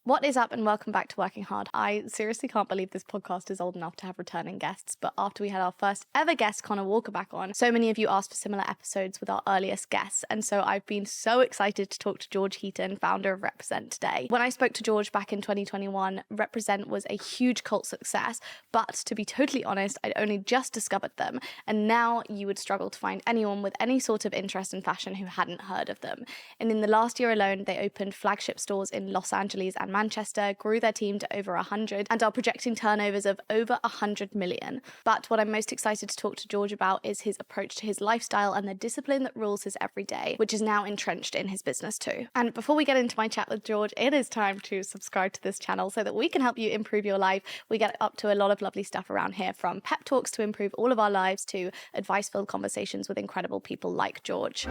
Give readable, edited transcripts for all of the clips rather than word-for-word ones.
What is up and welcome back to Working Hard. I seriously can't believe this podcast is old enough to have returning guests, but after we had our first ever guest, Connor Walker, back on, so many of you asked for similar episodes with our earliest guests, and so I've been so excited to talk to George Heaton, founder of Represent, today. When I spoke to George back in 2021, Represent was a huge cult success, but to be totally honest, I'd only just discovered them, and now you would struggle to find anyone with any sort of interest in fashion who hadn't heard of them. And in the last year alone, they opened flagship stores in Los Angeles and Manchester, grew their team to over 100, and are projecting turnovers of over 100 million. But what I'm most excited to talk to George about is his approach to his lifestyle and the discipline that rules his everyday, which is now entrenched in his business too. And before we get into my chat with George, it is time to subscribe to this channel so that we can help you improve your life. We get up to a lot of lovely stuff around here, from pep talks to improve all of our lives to advice-filled conversations with incredible people like George.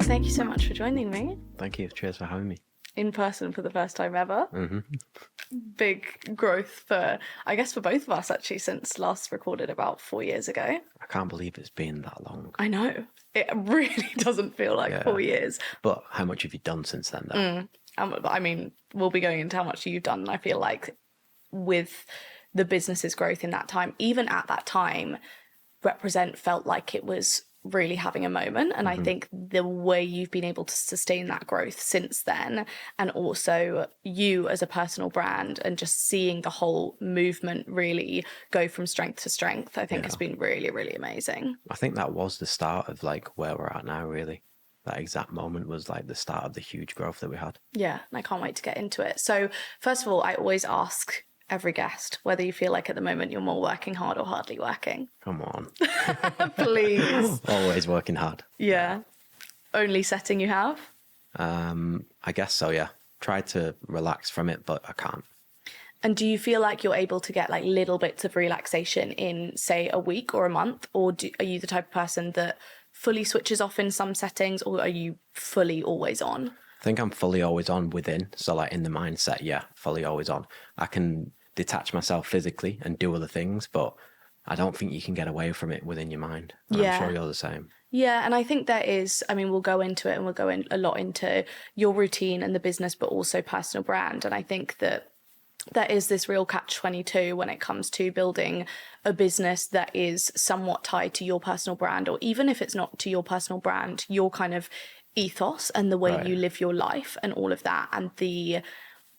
Thank you so much for joining me. Thank you. Cheers for having me. In person for the first time ever. Mm-hmm. Big growth for both of us, actually, since last recorded about 4 years ago. I can't believe it's been that long. I know. It really doesn't feel like 4 years. But how much have you done since then, though? I mean, we'll be going into how much you've done. And I feel like with the business's growth in that time, even at that time, Represent felt like it was really having a moment. And I think the way you've been able to sustain that growth since then, and also you as a personal brand and just seeing the whole movement really go from strength to strength, I think has been really, really amazing. I think that was the start of like where we're at now, really. That exact moment was like the start of the huge growth that we had. Yeah, and I can't wait to get into it. So first of all, I always ask every guest whether you feel like at the moment you're more working hard or hardly working. Come on. Please. Always working hard. Yeah. Only setting you have? I guess so, yeah. Try to relax from it, but I can't. And do you feel like you're able to get like little bits of relaxation in, say, a week or a month? Or are you the type of person that fully switches off in some settings, or are you fully always on? I think I'm fully always on within. So like in the mindset, yeah, fully always on. I can detach myself physically and do other things, but I don't think you can get away from it within your mind. Yeah. I'm sure you're the same. Yeah, and I think there is, I mean, we'll go into it and we'll go in a lot into your routine and the business, but also personal brand. And I think that there is this real catch-22 when it comes to building a business that is somewhat tied to your personal brand, or even if it's not to your personal brand, your kind of ethos and the way you live your life and all of that, and the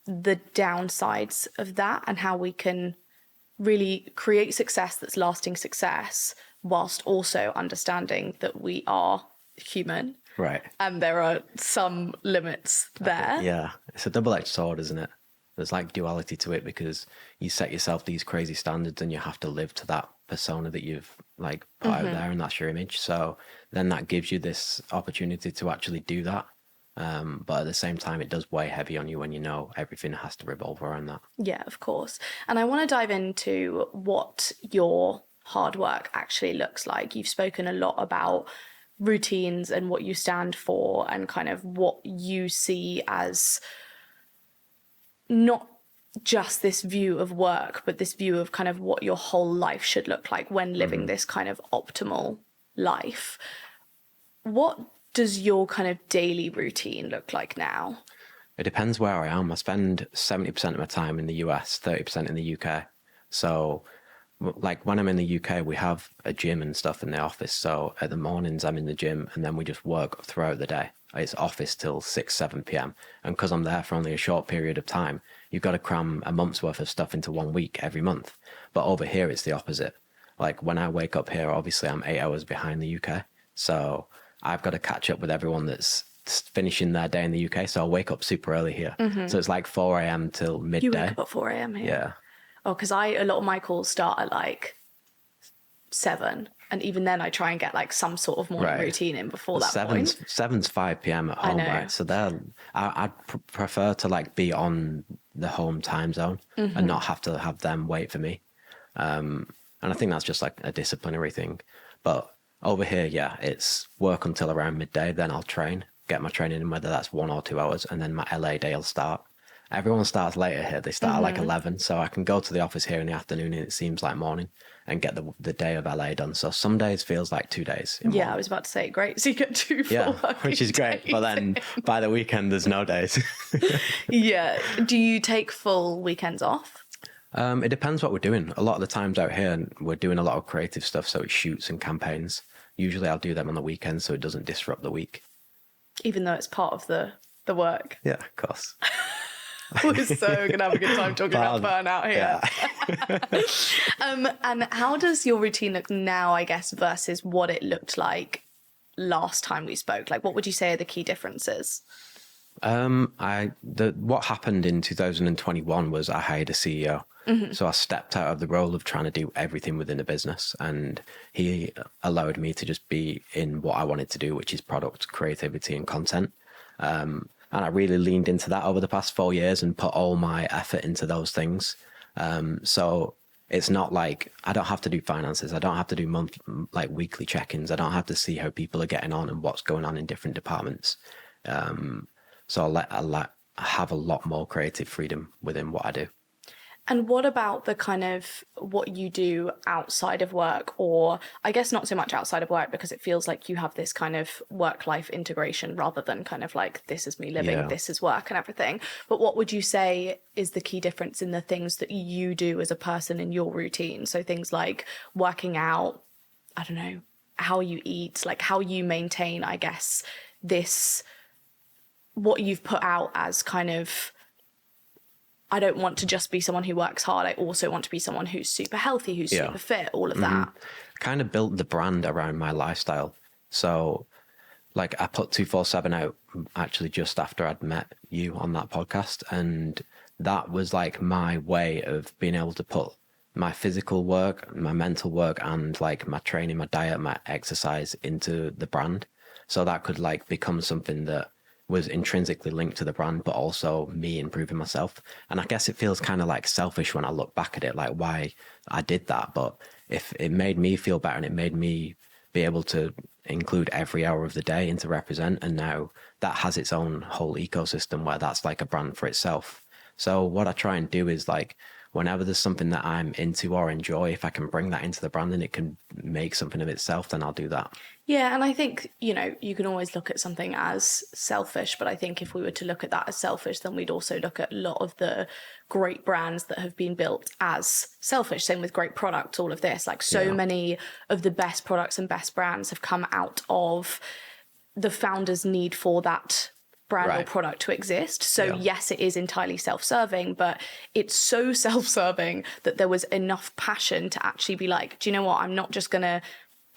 downsides of that, and how we can really create success that's lasting success whilst also understanding that we are human. Right. And there are some limits there. Yeah. It's a double-edged sword, isn't it? There's like duality to it, because you set yourself these crazy standards and you have to live to that persona that you've like put out there, and that's your image. So then that gives you this opportunity to actually do that. But at the same time, it does weigh heavy on you when you know everything has to revolve around that. Yeah, of course. And I want to dive into what your hard work actually looks like. You've spoken a lot about routines and what you stand for, and kind of what you see as not just this view of work, but this view of kind of what your whole life should look like when living this kind of optimal life. What does your kind of daily routine look like now? It depends where I am. I spend 70% of my time in the US, 30% in the UK. So like when I'm in the UK, we have a gym and stuff in the office. So at the mornings I'm in the gym, and then we just work throughout the day. It's office till 6, 7 p.m. And because I'm there for only a short period of time, you've got to cram a month's worth of stuff into 1 week every month. But over here, it's the opposite. Like when I wake up here, obviously I'm 8 hours behind the UK. So I've got to catch up with everyone that's finishing their day in the UK. So I'll wake up super early here. So it's like 4 a.m. till midday. You wake up at 4 a.m. here? Yeah. Oh, because a lot of my calls start at like 7. And even then I try and get like some sort of morning routine in before that point. 7's 5 p.m. at home, right? So I'd prefer to like be on the home time zone and not have to have them wait for me. And I think that's just like a disciplinary thing. But over here, yeah, it's work until around midday. Then I'll train, get my training in, whether that's 1 or 2 hours. And then my LA day will start. everyone starts later here. They start at like 11. So I can go to the office here in the afternoon and it seems like morning and get the day of LA done. So some days feels like 2 days. Yeah, I was about to say, great. So you get 2 full working which is great. days But then by the weekend, there's no days. Yeah. Do you take full weekends off? It depends what we're doing. A lot of the times out here, we're doing a lot of creative stuff. So it's shoots and campaigns. Usually I'll do them on the weekends so it doesn't disrupt the week. Even though it's part of the work. Yeah, of course. We're so going to have a good time talking about burnout here. Yeah. And how does your routine look now, I guess, versus what it looked like last time we spoke? Like, what would you say are the key differences? What happened in 2021 was I hired a CEO. So I stepped out of the role of trying to do everything within the business, and he allowed me to just be in what I wanted to do, which is product, creativity, and content. And I really leaned into that over the past 4 years and put all my effort into those things. So it's not like I don't have to do finances. I don't have to do weekly check-ins. I don't have to see how people are getting on and what's going on in different departments. So I have a lot more creative freedom within what I do. And what about the kind of what you do outside of work, or I guess not so much outside of work because it feels like you have this kind of work-life integration rather than kind of like, this is me living, this is work and everything. But what would you say is the key difference in the things that you do as a person in your routine? So things like working out, I don't know, how you eat, like how you maintain, I guess, what you've put out as kind of, I don't want to just be someone who works hard. I also want to be someone who's super healthy, who's super fit, all of that. Kind of built the brand around my lifestyle. So like I put 247 out actually just after I'd met you on that podcast. And that was like my way of being able to put my physical work, my mental work, and like my training, my diet, my exercise into the brand. So that could like become something that was intrinsically linked to the brand, but also me improving myself. And I guess it feels kind of like selfish when I look back at it, like why I did that. But if it made me feel better and it made me be able to include every hour of the day and to represent, and now that has its own whole ecosystem where that's like a brand for itself. So what I try and do is like, whenever there's something that I'm into or enjoy, if I can bring that into the brand and it can make something of itself, then I'll do that. Yeah, and I think, you know, you can always look at something as selfish, but I think if we were to look at that as selfish, then we'd also look at a lot of the great brands that have been built as selfish. Same with great products, all of this. Like so many of the best products and best brands have come out of the founder's need for that brand or product to exist. So yes, it is entirely self-serving, but it's so self-serving that there was enough passion to actually be like, do you know what? I'm not just going to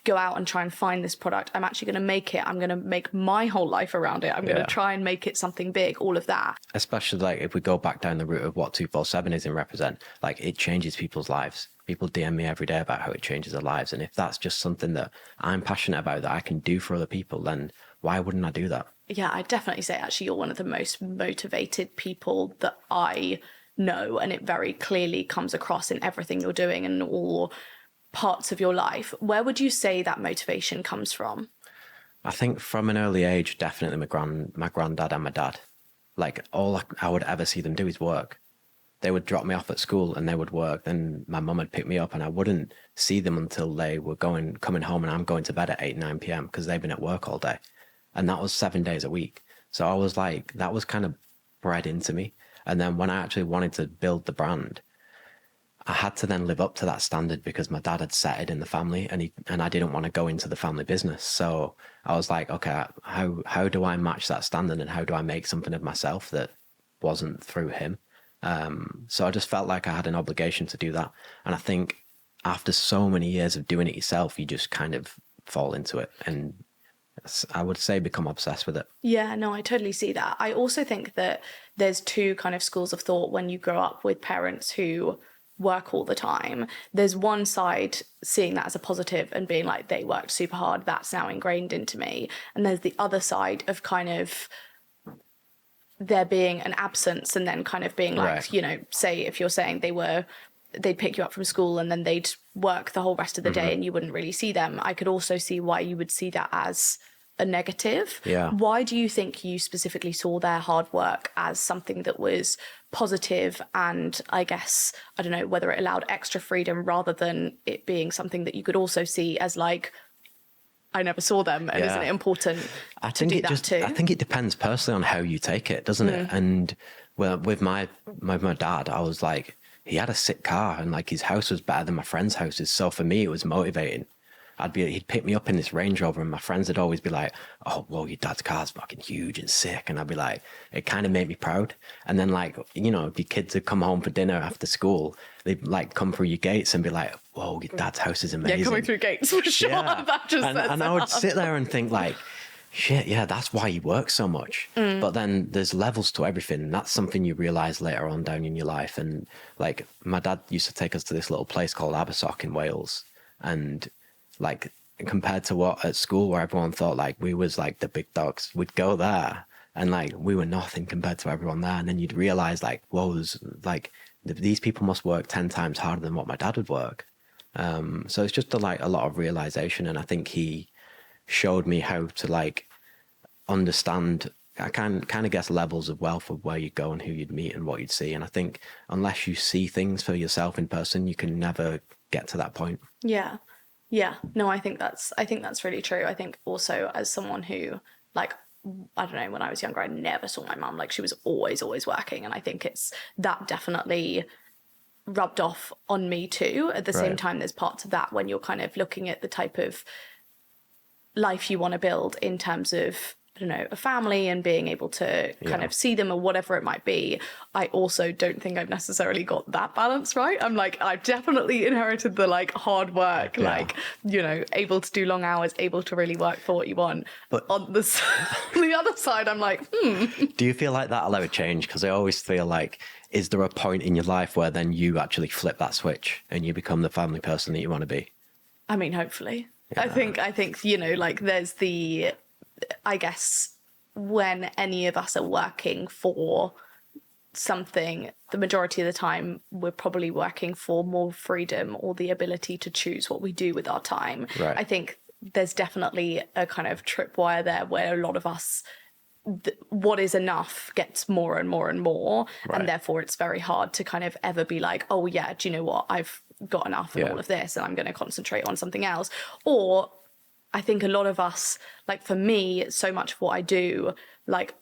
go out and try and find this product. I'm actually going to make it. I'm going to make my whole life around it. I'm going to try and make it something big, all of that. Especially like if we go back down the route of what 247 is and represent, like it changes people's lives. People DM me every day about how it changes their lives. And if that's just something that I'm passionate about that I can do for other people, then why wouldn't I do that? Yeah, I'd definitely say actually you're one of the most motivated people that I know, and it very clearly comes across in everything you're doing and all parts of your life. Where would you say that motivation comes from? I think from an early age, definitely my granddad and my dad. Like all I would ever see them do is work. They would drop me off at school and they would work. Then my mum would pick me up and I wouldn't see them until they were coming home and I'm going to bed at 8, 9 p.m. because they've been at work all day. And that was 7 days a week. So I was like, that was kind of bred into me. And then when I actually wanted to build the brand, I had to then live up to that standard because my dad had set it in the family and I didn't want to go into the family business. So I was like, okay, how do I match that standard and how do I make something of myself that wasn't through him? So I just felt like I had an obligation to do that. And I think after so many years of doing it yourself, you just kind of fall into it and I would say become obsessed with it. Yeah, no, I totally see that. I also think that there's two kind of schools of thought when you grow up with parents who work all the time. There's one side seeing that as a positive and being like, they worked super hard, that's now ingrained into me. And there's the other side of kind of there being an absence and then kind of being like, you know, say if you're saying they'd pick you up from school and then they'd work the whole rest of the day and you wouldn't really see them. I could also see why you would see that as a negative. Yeah. Why do you think you specifically saw their hard work as something that was positive and, I guess, I don't know, whether it allowed extra freedom rather than it being something that you could also see as like, I never saw them, and isn't it important to do that too? I think it depends personally on how you take it, doesn't it? And well, with my dad, I was like, he had a sick car and like his house was better than my friends' houses. So for me, it was motivating. He'd pick me up in this Range Rover and my friends would always be like, oh, well, your dad's car's fucking huge and sick. And I'd be like, it kind of made me proud. And then like, you know, your kids would come home for dinner after school. They'd like come through your gates and be like, whoa, your dad's house is amazing. Yeah, coming through gates for sure. Yeah. And I would sit there and think like, shit, yeah, that's why he works so much. But then there's levels to everything. And that's something you realize later on down in your life. And like my dad used to take us to this little place called Abersoch in Wales. And like compared to what at school where everyone thought like we was like the big dogs, we'd go there and like we were nothing compared to everyone there. And then you'd realize like, whoa, there's like these people must work 10 times harder than what my dad would work. So it's just a lot of realization. And I think he showed me how to like understand, I kind of guess levels of wealth of where you go and who you'd meet and what you'd see. And I think unless you see things for yourself in person, you can never get to that point. Yeah. Yeah, no, I think that's really true. I think also as someone who, like, I don't know, when I was younger, I never saw my mum. Like, she was always working. And I think that definitely rubbed off on me too. At the same time, there's parts of that when you're kind of looking at the type of life you want to build in terms of, I don't know, a family and being able to kind of see them or whatever it might be. I also don't think I've necessarily got that balance right. I'm like, I've definitely inherited the like hard work, like, you know, able to do long hours, able to really work for what you want. But on the other side, I'm like, Do you feel like that'll ever change? Because I always feel like, is there a point in your life where then you actually flip that switch and you become the family person that you want to be? I mean, hopefully. Yeah. I think, you know, like there's I guess when any of us are working for something, the majority of the time we're probably working for more freedom or the ability to choose what we do with our time. Right. I think there's definitely a kind of tripwire there where a lot of us, what is enough gets more and more and more. Right. And therefore it's very hard to kind of ever be like, oh yeah, do you know what? I've got enough of all of this and I'm going to concentrate on something else. Or I think a lot of us, like for me, so much of what I do, like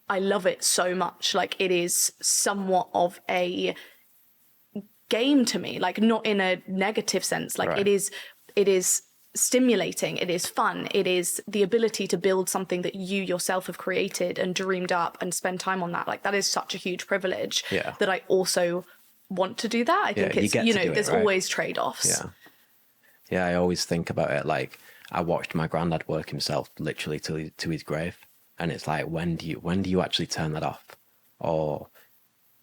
I love it so much. Like it is somewhat of a game to me, like not in a negative sense. Like it is stimulating. It is fun. It is the ability to build something that you yourself have created and dreamed up and spend time on that. Like that is such a huge privilege that I also want to do that. I think it's, you know, there's always trade-offs. Yeah. Yeah, I always think about it like I watched my granddad work himself literally to his grave, and it's like when do you actually turn that off? Or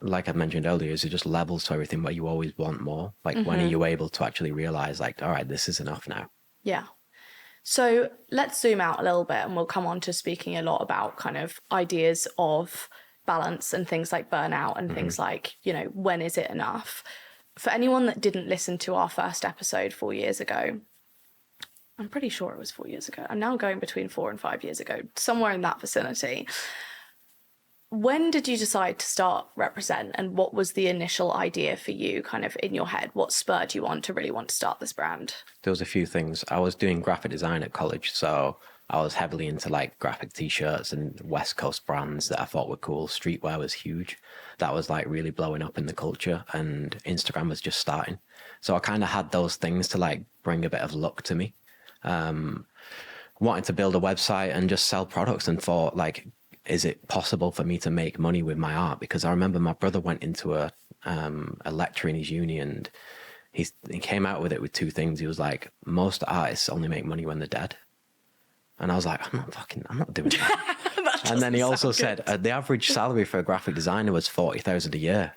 like I mentioned earlier, is it just levels to everything where you always want more? Like when are you able to actually realize like, all right, this is enough now? Yeah. So let's zoom out a little bit and we'll come on to speaking a lot about kind of ideas of balance and things like burnout and things like, you know, when is it enough? For anyone that didn't listen to our first episode 4 years ago, I'm pretty sure it was 4 years ago. I'm now going between 4 and 5 years ago, somewhere in that vicinity. When did you decide to start Represent, and what was the initial idea for you kind of in your head? What spurred you on to really want to start this brand? There was a few things. I was doing graphic design at college, so I was heavily into like graphic t-shirts and West Coast brands that I thought were cool. Streetwear was huge. That was like really blowing up in the culture, and Instagram was just starting. So I kind of had those things to like bring a bit of luck to me. Wanted to build a website and just sell products, and thought like, is it possible for me to make money with my art? Because I remember my brother went into a lecture in his uni, and he came out with it with two things. He was like, most artists only make money when they're dead. And I was like, I'm not doing that. And then he also said the average salary for a graphic designer was $40,000 a year.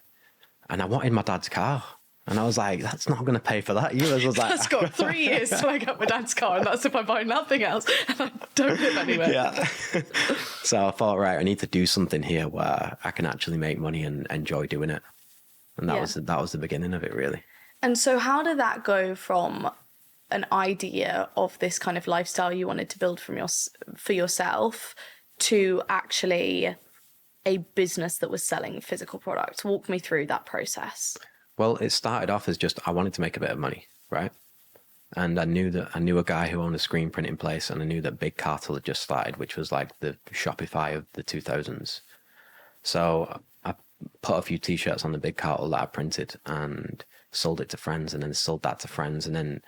And I wanted my dad's car. And I was like, that's not going to pay for that either. I was like, that's got 3 years till I get my dad's car, and that's if I buy nothing else and I don't live anywhere. Yeah. So I thought, right, I need to do something here where I can actually make money and enjoy doing it. And that was the beginning of it, really. And so how did that go from, an idea of this kind of lifestyle you wanted to build for yourself to actually a business that was selling physical products? Walk me through that process. Well, it started off as just I wanted to make a bit of money, right? And I knew a guy who owned a screen printing place, and I knew that Big Cartel had just started, which was like the Shopify of the 2000s. So I put a few t-shirts on the Big Cartel that I printed and sold it to friends, and then sold that to friends, and then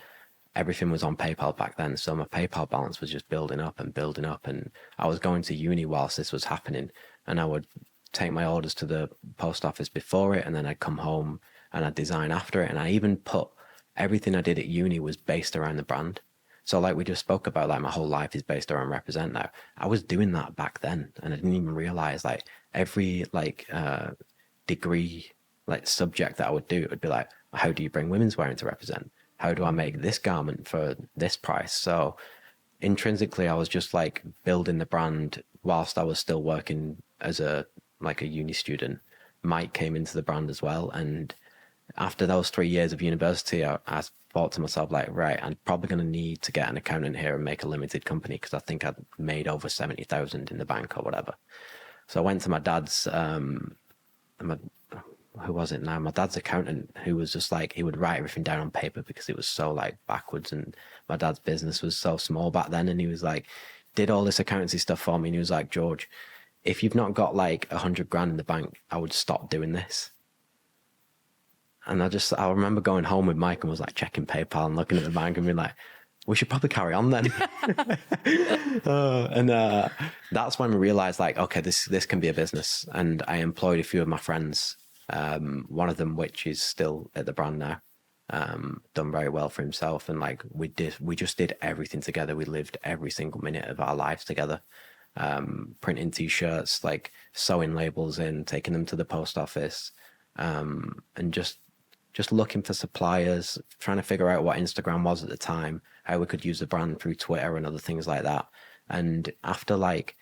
everything was on PayPal back then. So my PayPal balance was just building up. And I was going to uni whilst this was happening, and I would take my orders to the post office before it, and then I'd come home and I'd design after it. And I even put everything I did at uni was based around the brand. So like we just spoke about, like my whole life is based around Represent now. I was doing that back then, and I didn't even realize like every degree, like subject that I would do, it would be like, how do you bring women's wear into Represent? How do I make this garment for this price? So intrinsically, I was just like building the brand whilst I was still working as a uni student. Mike came into the brand as well. And after those 3 years of university, I thought to myself, like, right, I'm probably going to need to get an accountant here and make a limited company, because I think I'd made over 70,000 in the bank or whatever. So I went to my dad's, who was it now? My dad's accountant, who was just like, he would write everything down on paper because it was so like backwards, and my dad's business was so small back then. And he was like, did all this accountancy stuff for me. And he was like, George, if you've not got like 100 grand in the bank, I would stop doing this. And I remember going home with Mike and was like checking PayPal and looking at the bank and being like, we should probably carry on then. That's when we realized, like, okay, this can be a business. And I employed a few of my friends, one of them which is still at the brand now, done very well for himself. And like we just did everything together. We lived every single minute of our lives together, printing t-shirts, like sewing labels in, taking them to the post office, and just looking for suppliers, trying to figure out what Instagram was at the time, how we could use the brand through Twitter and other things like that. And after like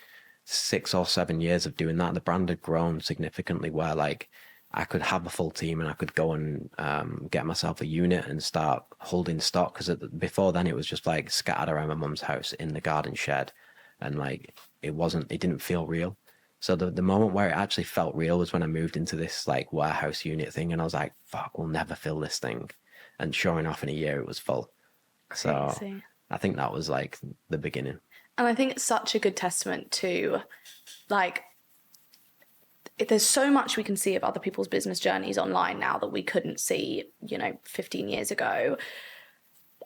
6 or 7 years of doing that, the brand had grown significantly, where like I could have a full team and I could go and get myself a unit and start holding stock. Because before then it was just like scattered around my mum's house in the garden shed, and like it didn't feel real. So the moment where it actually felt real was when I moved into this like warehouse unit thing, and I was like, fuck, we'll never fill this thing. And sure enough, in a year it was full. So Crazy. I think that was like the beginning. And I think it's such a good testament to, like, there's so much we can see of other people's business journeys online now that we couldn't see, 15 years ago.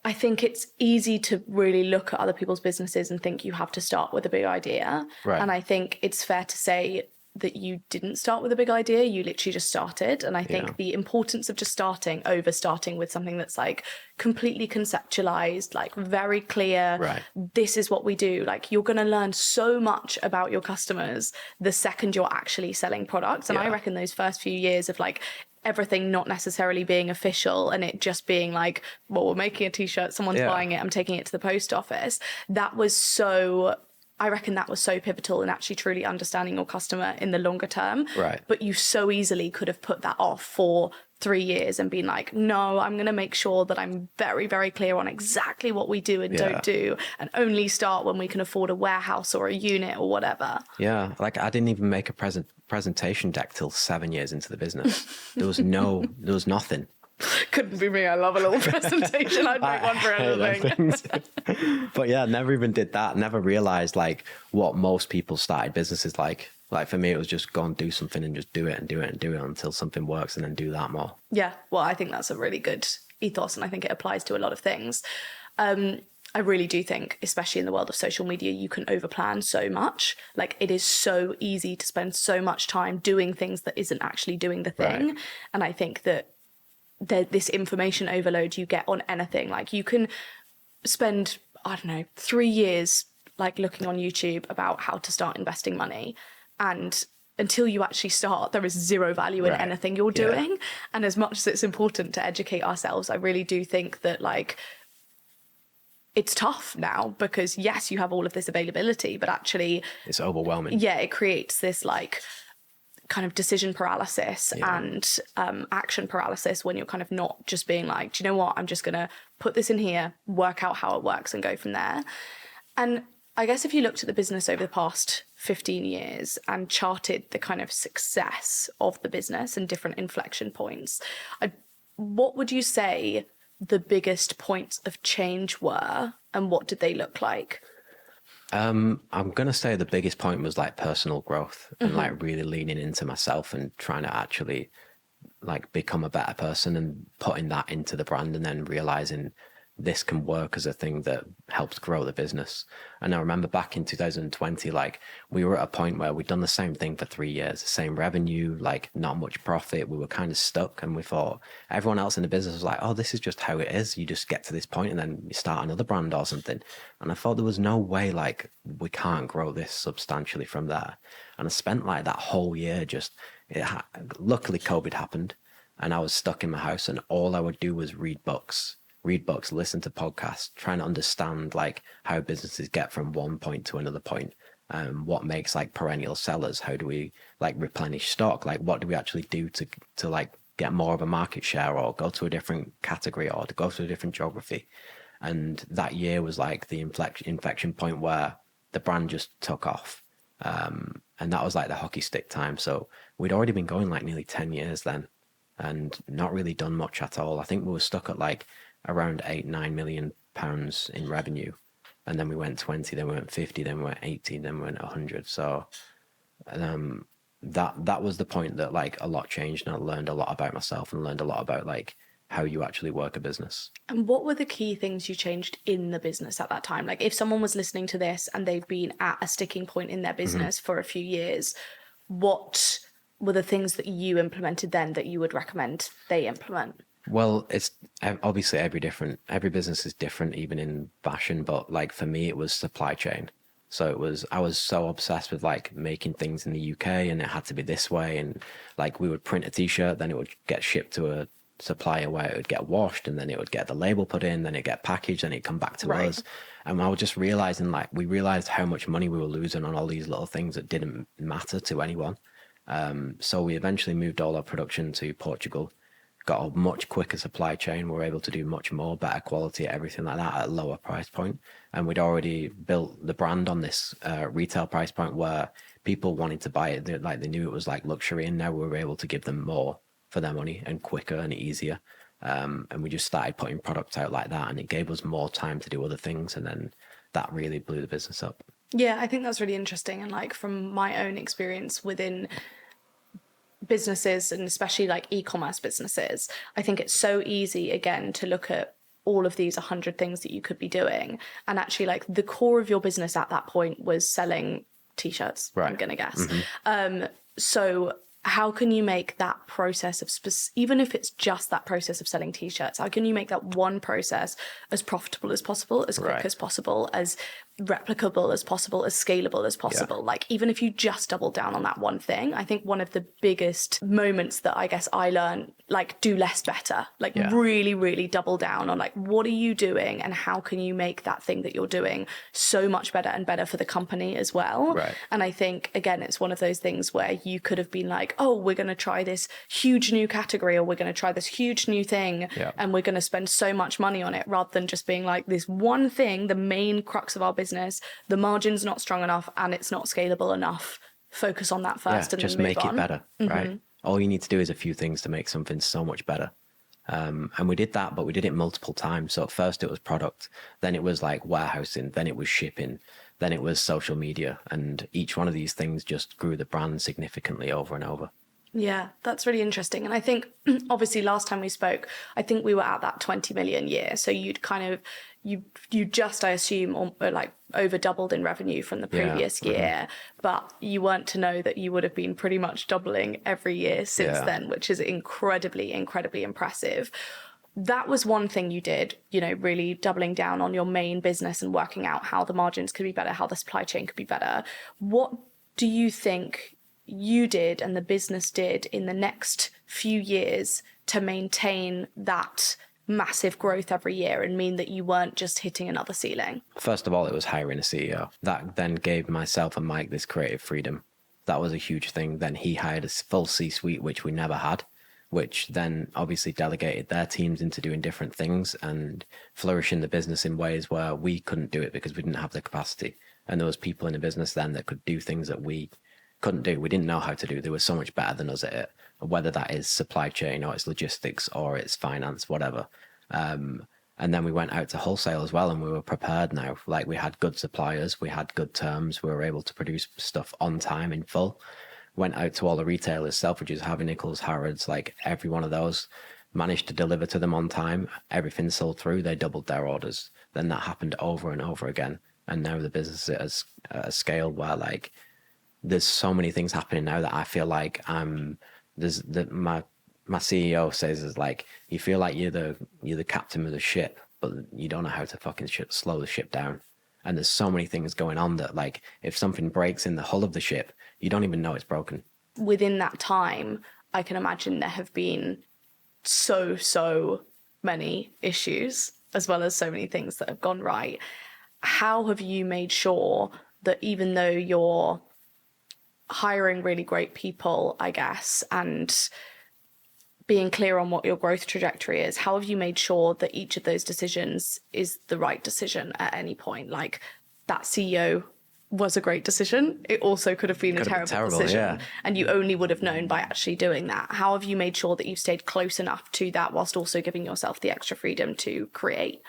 I think it's easy to really look at other people's businesses and think you have to start with a big idea. Right. And I think it's fair to say that you didn't start with a big idea, you literally just started. And I think the importance of just starting with something that's like completely conceptualized, like very clear, Right. This is what we do. Like, you're going to learn so much about your customers the second you're actually selling products. And I reckon those first few years of like everything not necessarily being official and it just being like, well, we're making a t-shirt, someone's buying it, I'm taking it to the post office. I reckon that was so pivotal in actually truly understanding your customer in the longer term. Right. But you so easily could have put that off for 3 years and been like, no, I'm going to make sure that I'm very, very clear on exactly what we do and don't do, and only start when we can afford a warehouse or a unit or whatever. Yeah. Like I didn't even make a presentation deck till 7 years into the business. There was nothing. Couldn't be me. I love a little presentation. I'd make one for anything. But yeah, never even did that. Never realized like what most people started businesses like. Like for me, it was just go and do something and just do it and do it and do it until something works, and then do that more. Yeah. Well, I think that's a really good ethos, and I think it applies to a lot of things. I really do think, especially in the world of social media, you can overplan so much. Like, it is so easy to spend so much time doing things that isn't actually doing the thing. Right. And I think that this information overload you get on anything, like you can spend, 3 years like looking on YouTube about how to start investing money, and until you actually start, there is zero value in anything you're doing. And as much as it's important to educate ourselves, I really do think that like it's tough now, because yes, you have all of this availability, but actually it's overwhelming. Yeah, it creates this like kind of decision paralysis and action paralysis when you're kind of not just being like, do you know what, I'm just going to put this in here, work out how it works and go from there. And I guess if you looked at the business over the past 15 years and charted the kind of success of the business and different inflection points, what would you say the biggest points of change were, and what did they look like? I'm going to say the biggest point was like personal growth and like really leaning into myself and trying to actually like become a better person and putting that into the brand, and then realizing this can work as a thing that helps grow the business. And I remember back in 2020, like we were at a point where we'd done the same thing for 3 years, the same revenue, like not much profit. We were kind of stuck, and we thought everyone else in the business was like, oh, this is just how it is. You just get to this point and then you start another brand or something. And I thought there was no way like we can't grow this substantially from there. And I spent like that whole year luckily COVID happened and I was stuck in my house, and all I would do was read books, listen to podcasts, trying to understand like how businesses get from one point to another point. What makes like perennial sellers? How do we like replenish stock? Like what do we actually do to like get more of a market share, or go to a different category, or to go to a different geography? And that year was like the inflection point where the brand just took off. And that was like the hockey stick time. So we'd already been going like nearly 10 years then, and not really done much at all. I think we were stuck at like around £8-9 million in revenue, and then we went 20, then we went 50, then we went 80, then we went 100. So that was the point that like a lot changed, and I learned a lot about myself and learned a lot about like how you actually work a business. And what were the key things you changed in the business at that time? Like if someone was listening to this and they've been at a sticking point in their business for a few years, what were the things that you implemented then that you would recommend they implement? Well, it's obviously every business is different, even in fashion. But like for me, it was supply chain. So I was so obsessed with like making things in the UK, and it had to be this way. And like we would print a t-shirt, then it would get shipped to a supplier where it would get washed, and then it would get the label put in, then it get packaged, and it'd come back to us. And I was just realizing we realized how much money we were losing on all these little things that didn't matter to anyone. So we eventually moved all our production to Portugal, got a much quicker supply chain. We were able to do much more, better quality, everything like that at a lower price point. And we'd already built the brand on this retail price point where people wanted to buy it. They knew it was like luxury, and now we were able to give them more for their money and quicker and easier. And we just started putting products out like that, and it gave us more time to do other things. And then that really blew the business up. Yeah, I think that's really interesting. And like from my own experience within businesses, and especially like e-commerce businesses, I think it's so easy again to look at all of these 100 things that you could be doing, and actually like the core of your business at that point was selling t-shirts, right. I'm gonna guess. So how can you make that process of even if it's just that process of selling t-shirts, how can you make that one process as profitable as possible, as quick as possible, as replicable as possible, as scalable as possible? Like even if you just double down on that one thing, I think one of the biggest moments that I guess I learned, like do less better, like really, really double down on like what are you doing and how can you make that thing that you're doing so much better and better for the company as well. And I think again, it's one of those things where you could have been like, oh, we're going to try this huge new category, or we're going to try this huge new thing, and we're going to spend so much money on it, rather than just being like this one thing, the main crux of our business, the margin's not strong enough and it's not scalable enough. Focus on that first and just then move make on. It better, right? All you need to do is a few things to make something so much better. And we did that, but we did it multiple times. So at first it was product, then it was like warehousing, then it was shipping, then it was social media. And each one of these things just grew the brand significantly over and over. Yeah, that's really interesting. And I think obviously last time we spoke, I think we were at that 20 million year. So you'd kind of, you just, I assume, like over doubled in revenue from the previous year, but you weren't to know that you would have been pretty much doubling every year since then, which is incredibly, incredibly impressive. That was one thing you did, you know, really doubling down on your main business and working out how the margins could be better, how the supply chain could be better. What do you think you did and the business did in the next few years to maintain that massive growth every year and mean that you weren't just hitting another ceiling? First of all, it was hiring a CEO. That then gave myself and Mike this creative freedom That was a huge thing. Then he hired a full C-suite, which we never had, which then obviously delegated their teams into doing different things and flourishing the business in ways where we couldn't do it because we didn't have the capacity. And there was people in the business then that could do things that we couldn't do. We didn't know how to do. They were so much better than us at it, whether that is supply chain or it's logistics or it's finance, whatever. And then we went out to wholesale as well, and we were prepared now. Like, we had good suppliers, we had good terms, we were able to produce stuff on time in full. Went out to all the retailers, Selfridges, Harvey Nichols, Harrods, like every one of those, managed to deliver to them on time. Everything sold through, they doubled their orders. Then that happened over and over again. And now the business is at a scale where, like, there's so many things happening now that I feel like my CEO says is like, you feel like you're the captain of the ship, but you don't know how to fucking slow the ship down. And there's so many things going on that, like, if something breaks in the hull of the ship, you don't even know it's broken. Within that time, I can imagine there have been so many issues, as well as so many things that have gone right. How have you made sure that even though you're hiring really great people, I guess, and being clear on what your growth trajectory is, how have you made sure that each of those decisions is the right decision at any point? Like, that CEO was a great decision. It also could have been a terrible decision. Yeah. And you only would have known by actually doing that. How have you made sure that you've stayed close enough to that whilst also giving yourself the extra freedom to create?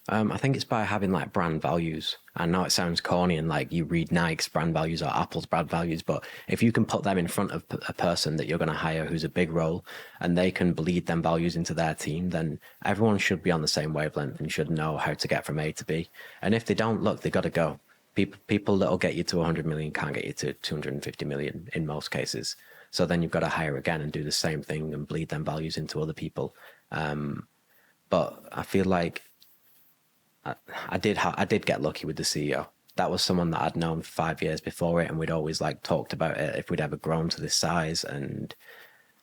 I think it's by having, like, brand values. I know it sounds corny and like you read Nike's brand values or Apple's brand values, but if you can put them in front of a person that you're going to hire who's a big role and they can bleed them values into their team, then everyone should be on the same wavelength and should know how to get from A to B. And if they don't, look, they got to go. People that'll get you to 100 million can't get you to 250 million in most cases. So then you've got to hire again and do the same thing and bleed them values into other people. But I feel like I did get lucky with the CEO. That was someone that I'd known for 5 years before it, and we'd always, like, talked about it if we'd ever grown to this size. And,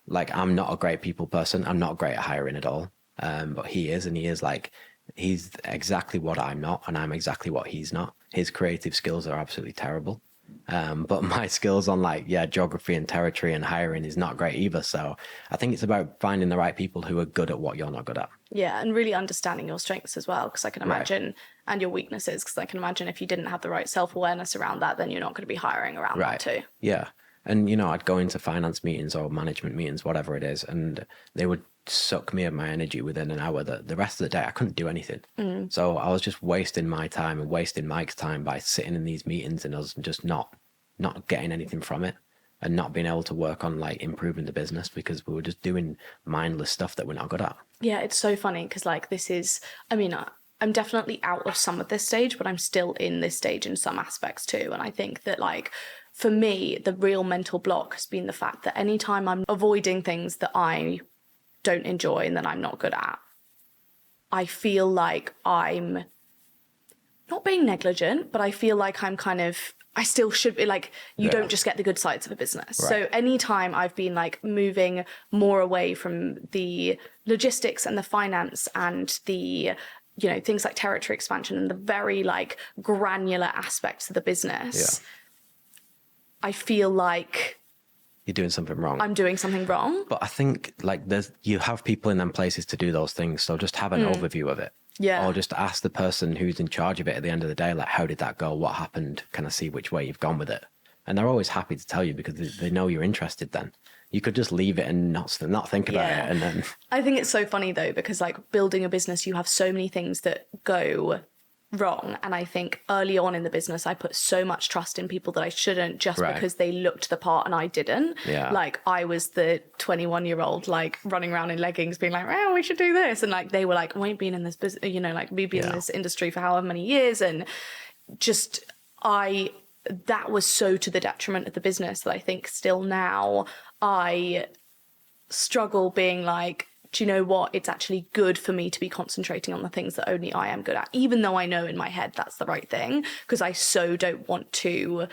like, I'm not a great people person. I'm not great at hiring at all. But he is, and he is, like, he's exactly what I'm not, and I'm exactly what he's not. His creative skills are absolutely terrible. But my skills on, like, geography and territory and hiring is not great either. So I think it's about finding the right people who are good at what you're not good at. Yeah, and really understanding your strengths as well, because I can imagine, and your weaknesses, because I can imagine if you didn't have the right self-awareness around that, then you're not going to be hiring around that too. Yeah. And, I'd go into finance meetings or management meetings, whatever it is, and they would suck me of my energy within an hour. The rest of the day, I couldn't do anything. So I was just wasting my time and wasting Mike's time by sitting in these meetings, and I was just not getting anything from it and not being able to work on, like, improving the business because we were just doing mindless stuff that we're not good at. Yeah, it's so funny because, like, this is, I mean, I'm definitely out of some of this stage, but I'm still in this stage in some aspects too. And I think that, like, for me, the real mental block has been the fact that anytime I'm avoiding things that I don't enjoy and that I'm not good at, I feel like I'm not being negligent, but I feel like I'm kind of, I still should be, like, you don't just get the good sides of a business. Right. So anytime I've been, like, moving more away from the logistics and the finance and the, things like territory expansion and the very, like, granular aspects of the business, I feel like you're doing something wrong. I'm doing something wrong. But I think, like, you have people in them places to do those things, so just have an overview of it. Yeah. Or just ask the person who's in charge of it at the end of the day, like, how did that go? What happened? Can I see which way you've gone with it? And they're always happy to tell you because they know you're interested then. You could just leave it and not think about it. And then I think it's so funny, though, because, like, building a business, you have so many things that go wrong. And I think early on in the business, I put so much trust in people that I shouldn't just because they looked the part and I didn't. Yeah. Like, I was the 21-year-old, like, running around in leggings being like, oh, we should do this. And, like, they were like, we've been in this business, like, we've been in this industry for however many years. And just, that was so to the detriment of the business that I think still now I struggle being like, do you know what? It's actually good for me to be concentrating on the things that only I am good at, even though I know in my head that's the right thing, because I so don't want to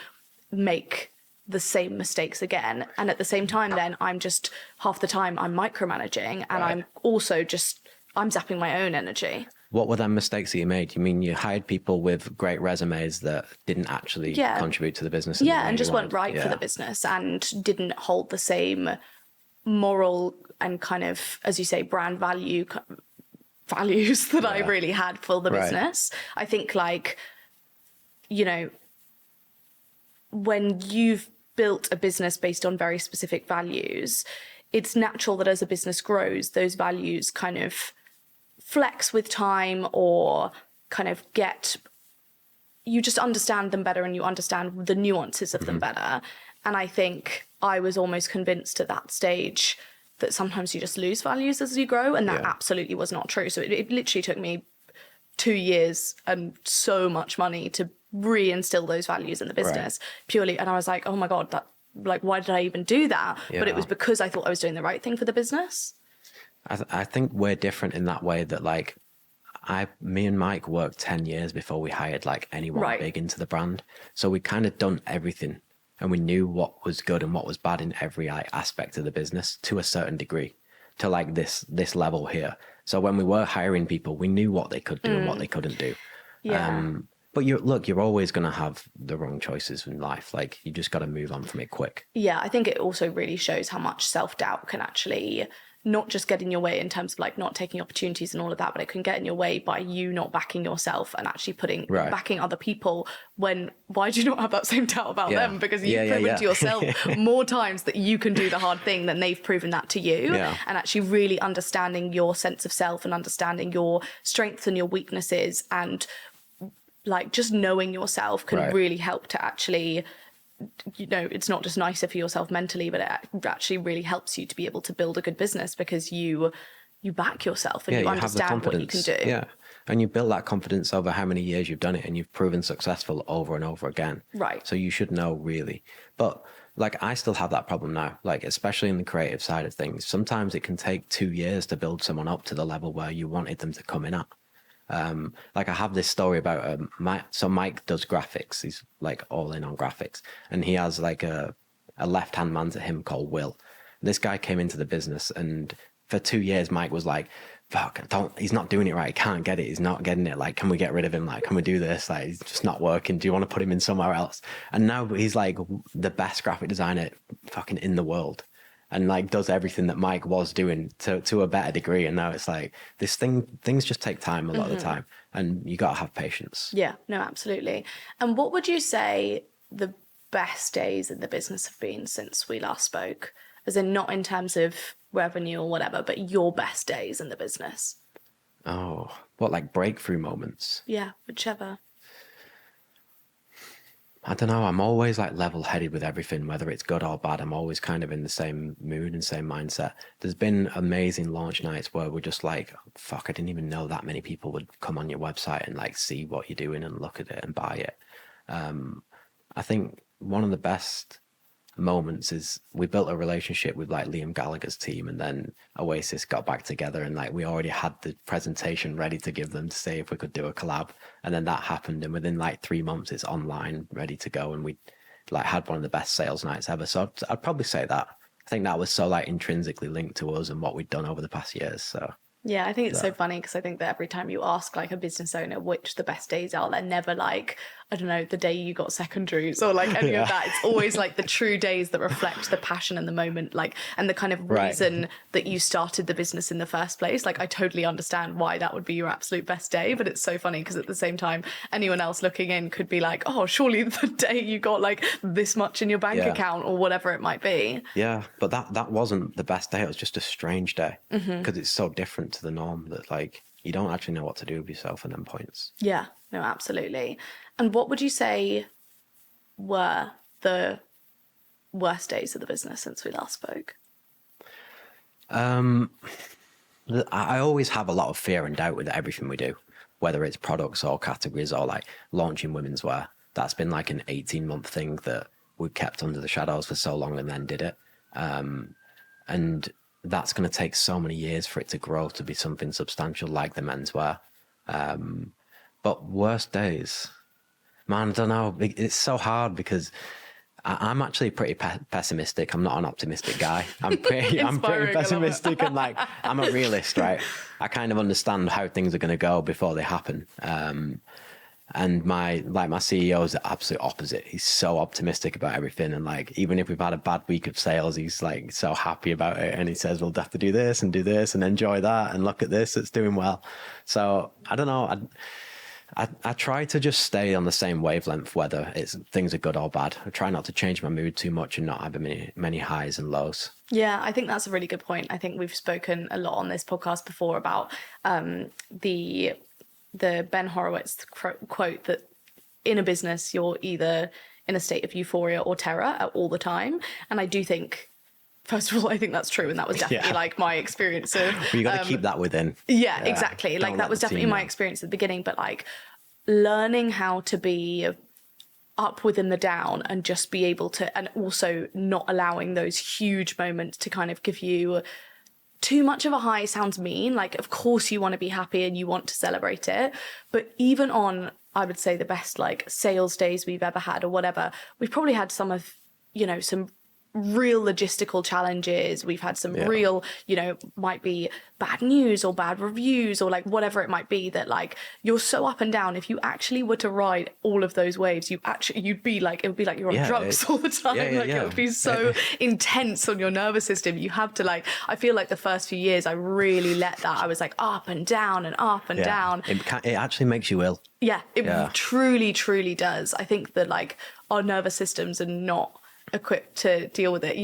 make the same mistakes again. And at the same time, then I'm just half the time I'm micromanaging and I'm also just, I'm zapping my own energy. What were the mistakes that you made? You mean you hired people with great resumes that didn't actually contribute to the business? And just weren't right for the business and didn't hold the same moral and kind of, as you say, brand values that I really had for the business. I think, like, you know, when you've built a business based on very specific values, it's natural that as a business grows, those values kind of flex with time, or kind of you just understand them better and you understand the nuances of them better. And I think I was almost convinced at that stage that sometimes you just lose values as you grow, and that absolutely was not true. So it literally took me 2 years and so much money to reinstill those values in the business purely. And I was like, oh my God, why did I even do that? But it was because I thought I was doing the right thing for the business. I think we're different in that way that, like, me and Mike worked 10 years before we hired like anyone big into the brand. So we kind of done everything, and we knew what was good and what was bad in every aspect of the business to a certain degree, to like this level here. So when we were hiring people, we knew what they could do and what they couldn't do. But you're always going to have the wrong choices in life. Like, you just got to move on from it quick. Yeah, I think it also really shows how much self-doubt can actually not just get in your way in terms of like not taking opportunities and all of that, but it can get in your way by you not backing yourself and actually backing other people. Why do you not have that same doubt about them? Because you've proven to yourself more times that you can do the hard thing than they've proven that to you. And actually really understanding your sense of self and understanding your strengths and your weaknesses, and like just knowing yourself can really help to actually, you know, it's not just nicer for yourself mentally, but it actually really helps you to be able to build a good business because you back yourself and you understand what you can do. Yeah. And you build that confidence over how many years you've done it, and you've proven successful over and over again. Right. So you should know, really. But like, I still have that problem now, like, especially in the creative side of things. Sometimes it can take 2 years to build someone up to the level where you wanted them to come in at. Like, I have this story about Mike does graphics. He's like all in on graphics, and he has like a left-hand man to him called Will. This guy came into the business, and for 2 years Mike was like, fuck, he's not doing it right, he can't get it, he's not getting it, like, can we get rid of him, like, can we do this, like, he's just not working, do you want to put him in somewhere else? And now he's like the best graphic designer fucking in the world, and like does everything that Mike was doing to a better degree. And now it's like things just take time a lot of the time, and you got to have patience. Yeah, no, absolutely. And what would you say the best days in the business have been since we last spoke? As in, not in terms of revenue or whatever, but your best days in the business. Oh, what, like breakthrough moments? Yeah, whichever. I don't know. I'm always like level-headed with everything, whether it's good or bad. I'm always kind of in the same mood and same mindset. There's been amazing launch nights where we're just like, fuck, I didn't even know that many people would come on your website and like see what you're doing and look at it and buy it. I think one of the best moments is we built a relationship with like Liam Gallagher's team, and then Oasis got back together, and like we already had the presentation ready to give them to say if we could do a collab, and then that happened, and within like 3 months it's online ready to go, and we like had one of the best sales nights ever. So I'd probably say that. I think that was so like intrinsically linked to us and what we'd done over the past years. So yeah, I think it's so funny because I think that every time you ask like a business owner which the best days are, they're never like, I don't know, the day you got secondaries or like any of that. It's always like the true days that reflect the passion and the moment, like, and the kind of reason that you started the business in the first place. Like, I totally understand why that would be your absolute best day, but it's so funny because at the same time, anyone else looking in could be like, oh, surely the day you got like this much in your bank account or whatever it might be. Yeah, but that wasn't the best day. It was just a strange day because it's so different to the norm that like you don't actually know what to do with yourself at them points. Yeah, no, absolutely. And what would you say were the worst days of the business since we last spoke? I always have a lot of fear and doubt with everything we do, whether it's products or categories or like launching womenswear. That's been like an 18-month thing that we kept under the shadows for so long and then did it. And that's going to take so many years for it to grow to be something substantial like the menswear. But worst days, man, I don't know. It's so hard because I'm actually pretty pessimistic. I'm not an optimistic guy. I'm pretty pessimistic, and like, I'm a realist, right? I kind of understand how things are going to go before they happen. And my CEO is the absolute opposite. He's so optimistic about everything. And like, even if we've had a bad week of sales, he's like so happy about it. And he says, we'll have to do this and enjoy that. And look at this, it's doing well. So I don't know. I try to just stay on the same wavelength, whether things are good or bad. I try not to change my mood too much and not have many highs and lows. Yeah, I think that's a really good point. I think we've spoken a lot on this podcast before about the Ben Horowitz quote that in a business, you're either in a state of euphoria or terror all the time. And I do think, first of all, I think that's true. And that was definitely like my experience of... But you got to keep that within. Yeah, exactly. Like that was definitely my experience at the beginning. But like learning how to be up within the down and just be able to, and also not allowing those huge moments to kind of give you too much of a high sounds mean. Like, of course you want to be happy and you want to celebrate it. But even on, I would say, the best like sales days we've ever had or whatever, we've probably had some real logistical challenges. We've had some real, might be bad news or bad reviews or like whatever it might be, that like you're so up and down. If you actually were to ride all of those waves, you'd be like, it would be like you're on drugs all the time. It would be so intense on your nervous system. You have to like, I feel like the first few years I really let that, I was like up and down and up and down. It actually makes you ill. It truly, truly does. I think that like our nervous systems are not equipped to deal with it.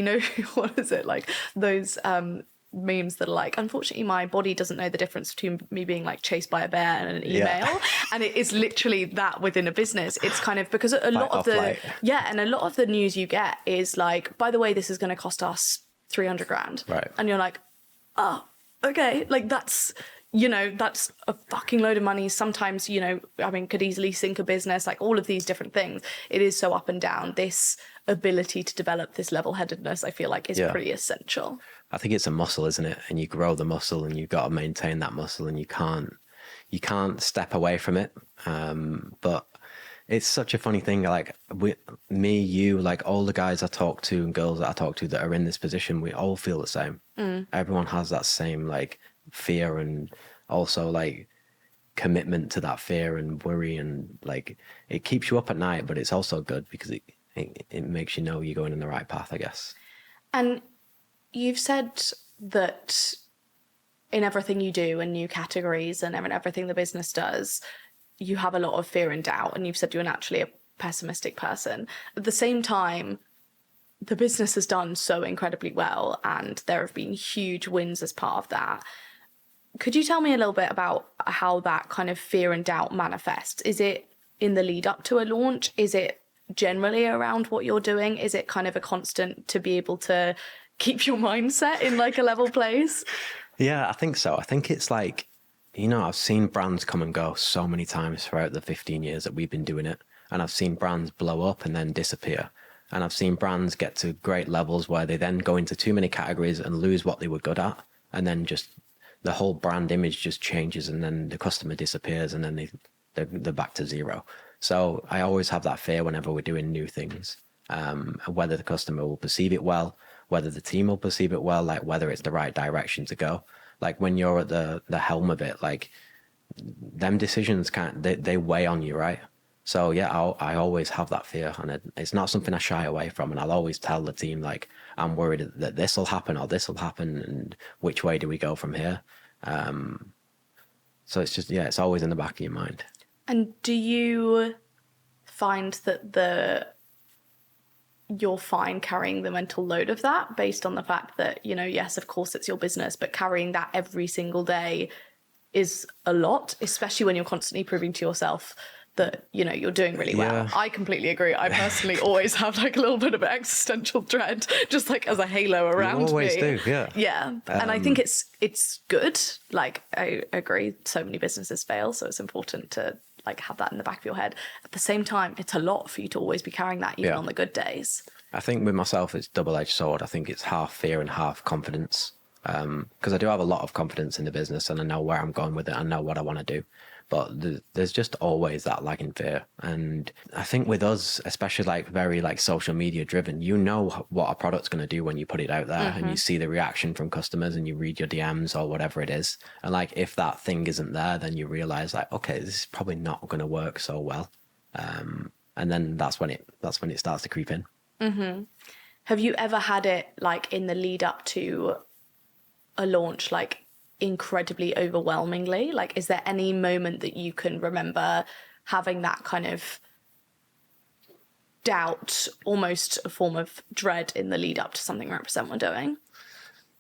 What is it, like those memes that are like, unfortunately my body doesn't know the difference between me being like chased by a bear and an email. And it is literally that within a business. It's kind of because a lot of the news you get is like, by the way, this is going to cost us 300 grand, right? And you're like, oh, okay, like that's a fucking load of money. Sometimes, could easily sink a business, like all of these different things. It is so up and down. This ability to develop this level-headedness, I feel like, is pretty essential. I think it's a muscle, isn't it? And you grow the muscle and you've got to maintain that muscle, and you can't step away from it. But it's such a funny thing. Like you, like all the guys I talk to and girls that I talk to that are in this position, we all feel the same. Everyone has that same like fear, and also like commitment to that fear and worry, and like it keeps you up at night, but it's also good because it makes you know you're going in the right path, I guess. And you've said that in everything you do and new categories and everything the business does, you have a lot of fear and doubt, and you've said you're naturally a pessimistic person. At the same time, the business has done so incredibly well and there have been huge wins as part of that. Could you tell me a little bit about how that kind of fear and doubt manifests? Is it in the lead up to a launch? Is it generally around what you're doing? Is it kind of a constant to be able to keep your mindset in like a level place? Yeah, I think so. I think it's like, I've seen brands come and go so many times throughout the 15 years that we've been doing it. And I've seen brands blow up and then disappear. And I've seen brands get to great levels where they then go into too many categories and lose what they were good at. And then just the whole brand image just changes, and then the customer disappears, and then they're back to zero. So I always have that fear whenever we're doing new things, whether the customer will perceive it well, whether the team will perceive it well, like whether it's the right direction to go. Like when you're at the helm of it, like them decisions they weigh on you, right? So yeah, I always have that fear, and it's not something I shy away from. And I'll always tell the team, like, I'm worried that this will happen or this will happen, and which way do we go from here? So it's just, it's always in the back of your mind. And do you find that you're fine carrying the mental load of that, based on the fact that, yes, of course it's your business, but carrying that every single day is a lot, especially when you're constantly proving to yourself that, you're doing really well. Yeah. I completely agree. I personally always have like a little bit of existential dread, just like as a halo around me. You always do, yeah. Yeah. And I think it's good. Like, I agree, so many businesses fail, so it's important to like have that in the back of your head. At the same time, it's a lot for you to always be carrying that, even on the good days. I think with myself, it's double-edged sword. I think it's half fear and half confidence. Because I do have a lot of confidence in the business and I know where I'm going with it. I know what I want to do. But there's just always that lagging fear. And I think with us, especially like very like social media driven, you know what a product's going to do when you put it out there and you see the reaction from customers and you read your DMs or whatever it is. And like, if that thing isn't there, then you realize like, okay, this is probably not going to work so well. And then that's when it starts to creep in. Mm-hmm. Have you ever had it like in the lead up to a launch, like incredibly overwhelmingly? Like, is there any moment that you can remember having that kind of doubt, almost a form of dread in the lead up to something Represent were doing?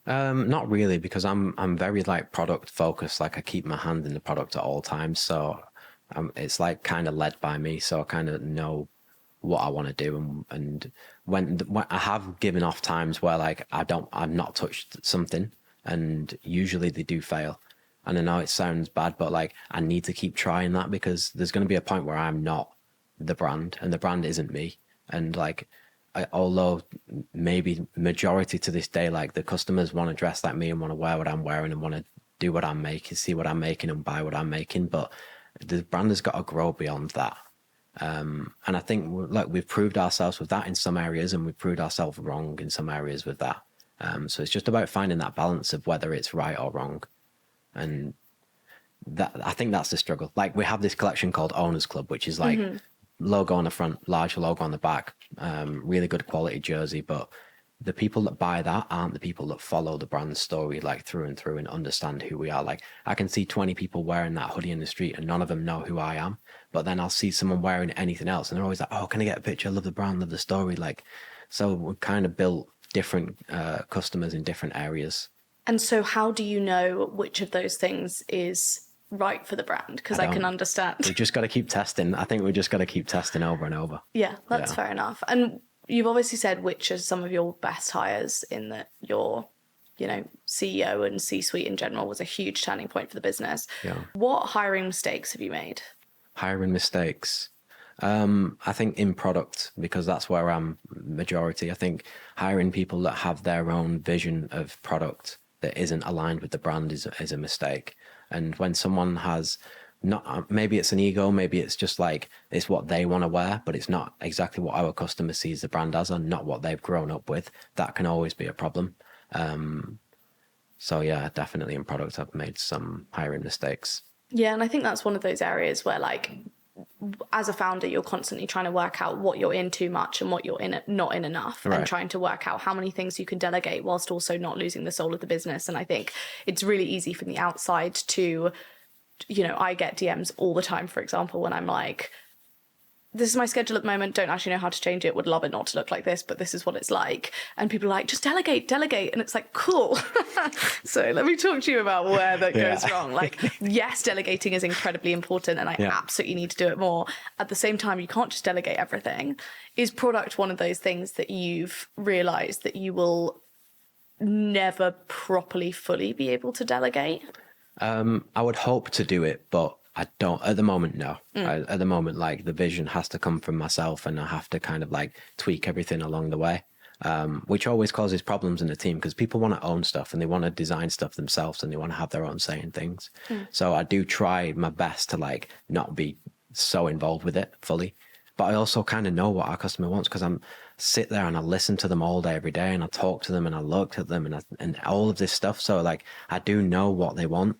Not really, because I'm very like product focused. Like, I keep my hand in the product at all times. So it's like kind of led by me. So I kind of know what I want to do. And when I have given off times where like I've not touched something, and usually they do fail. And I know it sounds bad, but like, I need to keep trying that, because there's going to be a point where I'm not the brand and the brand isn't me. And like, although maybe majority to this day, like the customers want to dress like me and want to wear what I'm wearing and want to do what I'm making, see what I'm making and buy what I'm making. But the brand has got to grow beyond that. And I think like we've proved ourselves with that in some areas, and we've proved ourselves wrong in some areas with that. So it's just about finding that balance of whether it's right or wrong. And that, I think that's the struggle. Like, we have this collection called Owners Club, which is like logo on the front, large logo on the back, really good quality jersey. But the people that buy that aren't the people that follow the brand story like through and through and understand who we are. Like, I can see 20 people wearing that hoodie in the street and none of them know who I am. But then I'll see someone wearing anything else and they're always like, oh, can I get a picture? I love the brand, love the story. Like, so we kind of built different customers in different areas. And so how do you know which of those things is right for the brand? Because I can understand. We just got to keep testing. I think we just got to keep testing over and over. Yeah, that's fair enough. And you've obviously said which are some of your best hires, in that your, you know, CEO and C-suite in general was a huge turning point for the business. Yeah. What hiring mistakes have you made? Hiring mistakes. I think in product, because that's where I'm majority. I think hiring people that have their own vision of product that isn't aligned with the brand is a mistake. And when someone has not, maybe it's an ego, maybe it's just like, it's what they want to wear, but it's not exactly what our customer sees the brand as and not what they've grown up with, that can always be a problem. So yeah, definitely in product, I've made some hiring mistakes. Yeah, and I think that's one of those areas where, like, as a founder, you're constantly trying to work out what you're in too much and what you're in not in enough, right. And trying to work out how many things you can delegate whilst also not losing the soul of the business. And I think it's really easy from the outside to, you know, I get DMs all the time, for example, when I'm like, this is my schedule at the moment, don't actually know how to change it, would love it not to look like this, but this is what it's like. And people are like, just delegate. And it's like, cool. So let me talk to you about where that goes wrong. Like, yes, delegating is incredibly important and I absolutely need to do it more. At the same time, you can't just delegate everything. Is product one of those things that you've realized that you will never properly, fully be able to delegate? I would hope to do it, but I don't at the moment. No, at the moment, like, the vision has to come from myself and I have to kind of like tweak everything along the way, which always causes problems in the team because people want to own stuff and they want to design stuff themselves and they want to have their own say in things. So I do try my best to like not be so involved with it fully, but I also kind of know what our customer wants because I'm sit there and I listen to them all day, every day, and I talk to them and I look at them and all of this stuff. So like, I do know what they want.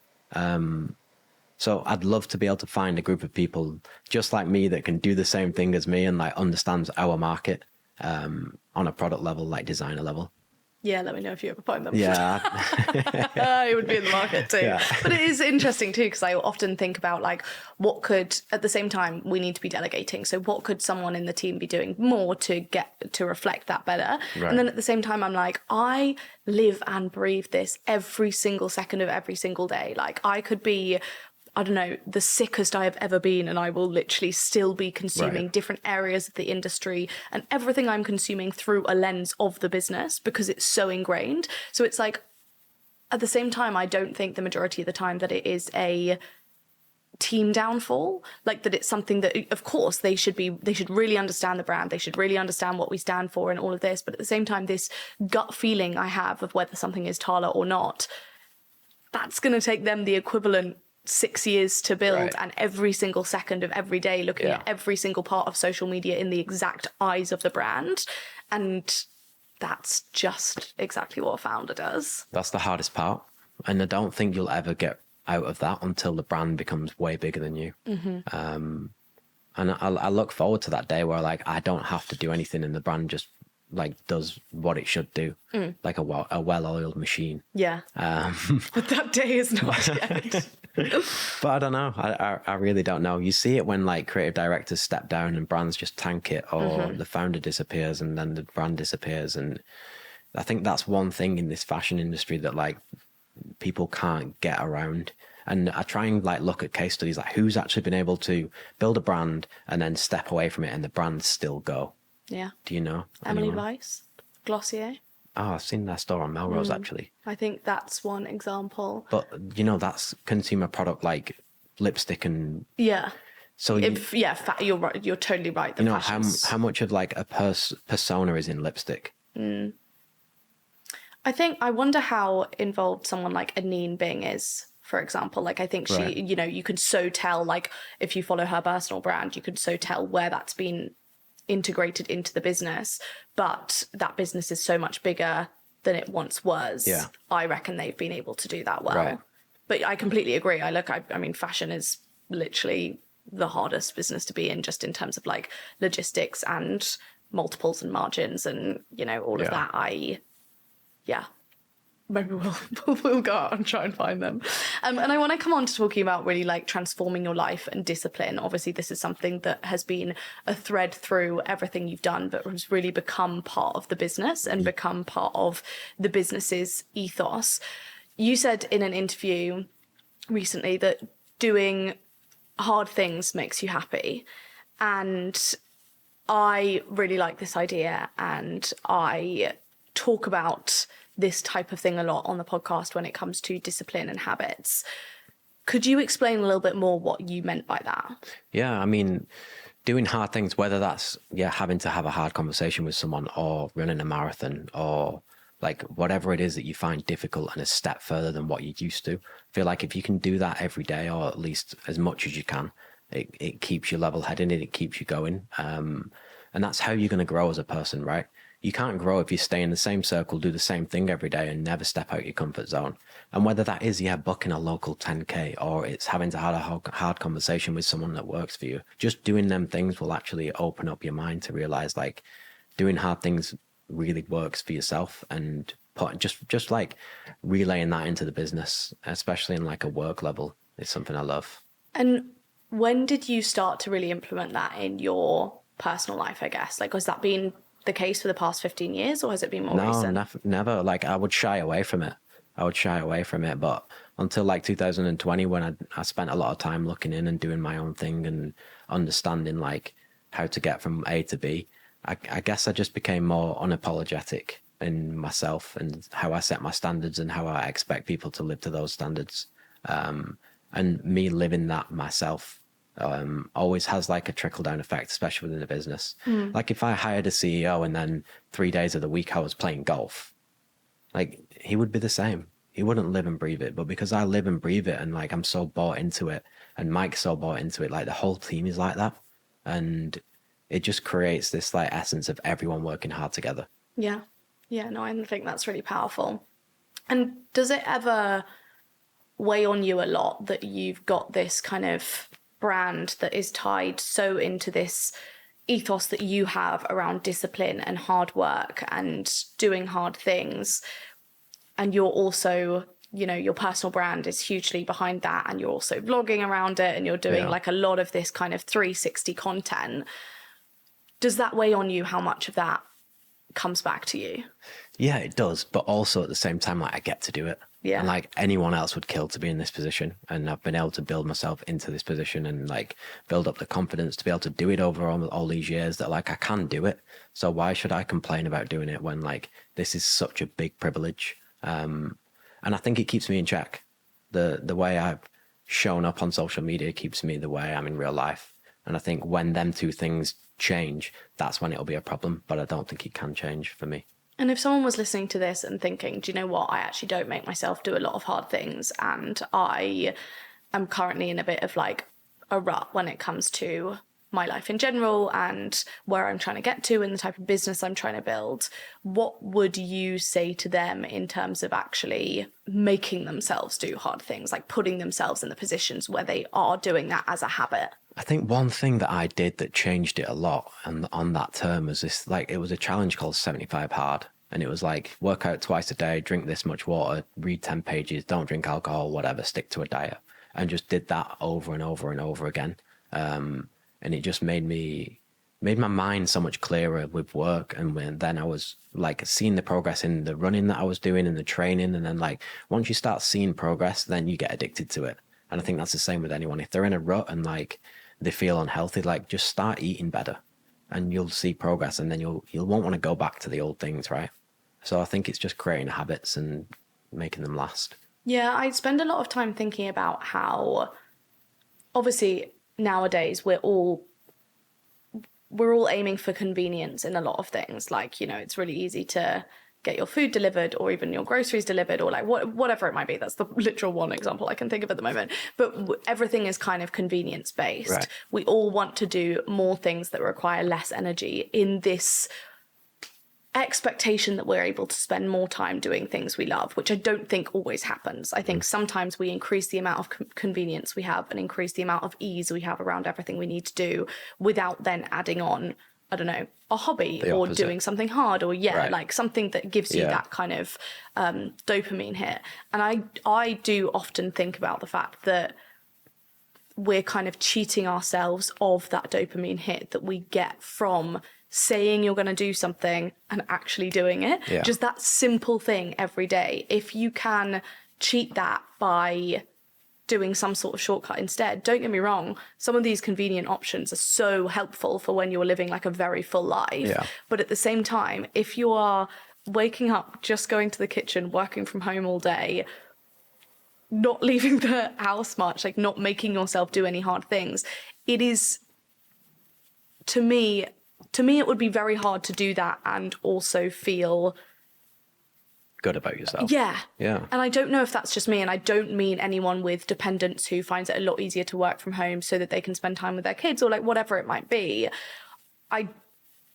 So I'd love to be able to find a group of people just like me that can do the same thing as me and like understands our market on a product level, like designer level. Yeah, let me know if you ever find them. Yeah. It would be in the market too. Yeah. But it is interesting too, because I often think about like, what could, at the same time, we need to be delegating. So what could someone in the team be doing more to get to reflect that better? Right. And then at the same time, I'm like, I live and breathe this every single second of every single day. Like, I could be, I don't know, the sickest I have ever been, and I will literally still be consuming different areas of the industry and everything I'm consuming through a lens of the business because it's so ingrained. So it's like, at the same time, I don't think the majority of the time that it is a team downfall, like that it's something that, of course, they should really understand the brand, they should really understand what we stand for and all of this, but at the same time, this gut feeling I have of whether something is Tala or not, that's going to take them the equivalent 6 years to build, Right. and every single second of every day looking at every single part of social media in the exact eyes of the brand. And that's just exactly what a founder does. That's the hardest part. And I don't think you'll ever get out of that until the brand becomes way bigger than you. And I look forward to that day where like I don't have to do anything and the brand just like does what it should do, like a well-oiled machine. Yeah. But that day is not yet. But I don't know. I really don't know. You see it when like creative directors step down and brands just tank it, or the founder disappears and then the brand disappears. And I think that's one thing in this fashion industry that like people can't get around. And I try and like look at case studies, like who's actually been able to build a brand and then step away from it and the brand still go. Yeah. Do you know? Emily anyone? Weiss, Glossier. Oh, I've seen their store on Melrose actually. I think that's one example. But you know, that's consumer product like lipstick and Yeah. so You're right. You're totally right. The you know fashions. how much of like a persona is in lipstick. I wonder how involved someone like Anine Bing is, for example. Like, I think she, Right. you know, you can so tell, like, if you follow her personal brand, you can so tell where that's been integrated into the business. But that business is so much bigger than it once was. Yeah. I reckon they've been able to do that well. Right. But I completely agree. I mean, fashion is literally the hardest business to be in, just in terms of like logistics and multiples and margins and, you know, all of Yeah. that. Maybe we'll go out and try and find them. And I want to come on to talking about really like transforming your life and discipline. Obviously, this is something that has been a thread through everything you've done, but has really become part of the business and become part of the business's ethos. You said in an interview recently that doing hard things makes you happy. And I really like this idea, and I talk about this type of thing a lot on the podcast when it comes to discipline and habits. Could you explain a little bit more what you meant by that? Yeah, I mean, doing hard things, whether that's having to have a hard conversation with someone or running a marathon or like whatever it is that you find difficult and a step further than what you used to. I feel like if you can do that every day, or at least as much as you can, it keeps you level headed and it keeps you going. And that's how you're going to grow as a person, right? You can't grow if you stay in the same circle, do the same thing every day and never step out your comfort zone. And whether that is, booking a local 10K or it's having to have a hard conversation with someone that works for you, just doing them things will actually open up your mind to realize like doing hard things really works for yourself, and just like relaying that into the business, especially in like a work level, is something I love. And when did you start to really implement that in your personal life, I guess? Like, has that been the case for the past 15 years, or has it been more recent? No, never. Like, I would shy away from it. But until like 2020, when I spent a lot of time looking in and doing my own thing and understanding like how to get from A to B, I guess I just became more unapologetic in myself and how I set my standards and how I expect people to live to those standards. And me living that myself always has like a trickle down effect, especially within a business. Like if I hired a CEO and then 3 days of the week I was playing golf, like he would be the same. He wouldn't live and breathe it. But because I live and breathe it and like I'm so bought into it and Mike's so bought into it, like the whole team is like that. And it just creates this like essence of everyone working hard together. Yeah. No, I think that's really powerful. And does it ever weigh on you a lot that you've got this kind of brand that is tied so into this ethos that you have around discipline and hard work and doing hard things, and you're also, you know, your personal brand is hugely behind that, and you're also vlogging around it, and you're doing like a lot of this kind of 360 content? Does that weigh on you, how much of that comes back to you? Yeah, it does. But also at the same time, like I get to do it. Yeah. And like anyone else would kill to be in this position. And I've been able to build myself into this position and like build up the confidence to be able to do it over all these years that like I can do it. So why should I complain about doing it when like this is such a big privilege? And I think it keeps me in check. The way showing up on social media keeps me the way I am in real life. And I think when them two things change, that's when it'll be a problem. But I don't think it can change for me. And if someone was listening to this and thinking, do you know what, I actually don't make myself do a lot of hard things, and I am currently in a bit of like a rut when it comes to my life in general and where I'm trying to get to and the type of business I'm trying to build, what would you say to them in terms of actually making themselves do hard things, like putting themselves in the positions where they are doing that as a habit? I think one thing that I did that changed it a lot, and on that term, was this, like, it was a challenge called 75 Hard. And it was like, work out twice a day, drink this much water, read 10 pages, don't drink alcohol, whatever, stick to a diet. And just did that over and over and over again. And it just made my mind so much clearer with work. And then I was like seeing the progress in the running that I was doing and the training. And then like, once you start seeing progress, then you get addicted to it. And I think that's the same with anyone. If they're in a rut and like they feel unhealthy, like just start eating better and you'll see progress, and then you won't want to go back to the old things, right? So I think it's just creating habits and making them last. Yeah, I spend a lot of time thinking about how obviously nowadays we're all aiming for convenience in a lot of things. Like, you know, it's really easy to get your food delivered or even your groceries delivered or like whatever it might be. That's the literal one example I can think of at the moment. But everything is kind of convenience based. Right. We all want to do more things that require less energy in this expectation that we're able to spend more time doing things we love, which I don't think always happens. I think sometimes we increase the amount of convenience we have and increase the amount of ease we have around everything we need to do without then adding on, I don't know, a hobby or doing something hard or like something that gives you that kind of dopamine hit. And I do often think about the fact that we're kind of cheating ourselves of that dopamine hit that we get from saying you're going to do something and actually doing it. Yeah. Just that simple thing every day. If you can cheat that by doing some sort of shortcut instead, don't get me wrong, some of these convenient options are so helpful for when you're living like a very full life. Yeah. But at the same time, if you are waking up, just going to the kitchen, working from home all day, not leaving the house much, like not making yourself do any hard things, it is, to me, it would be very hard to do that and also feel good about yourself. Yeah. Yeah. And I don't know if that's just me, and I don't mean anyone with dependents who finds it a lot easier to work from home so that they can spend time with their kids or like whatever it might be. I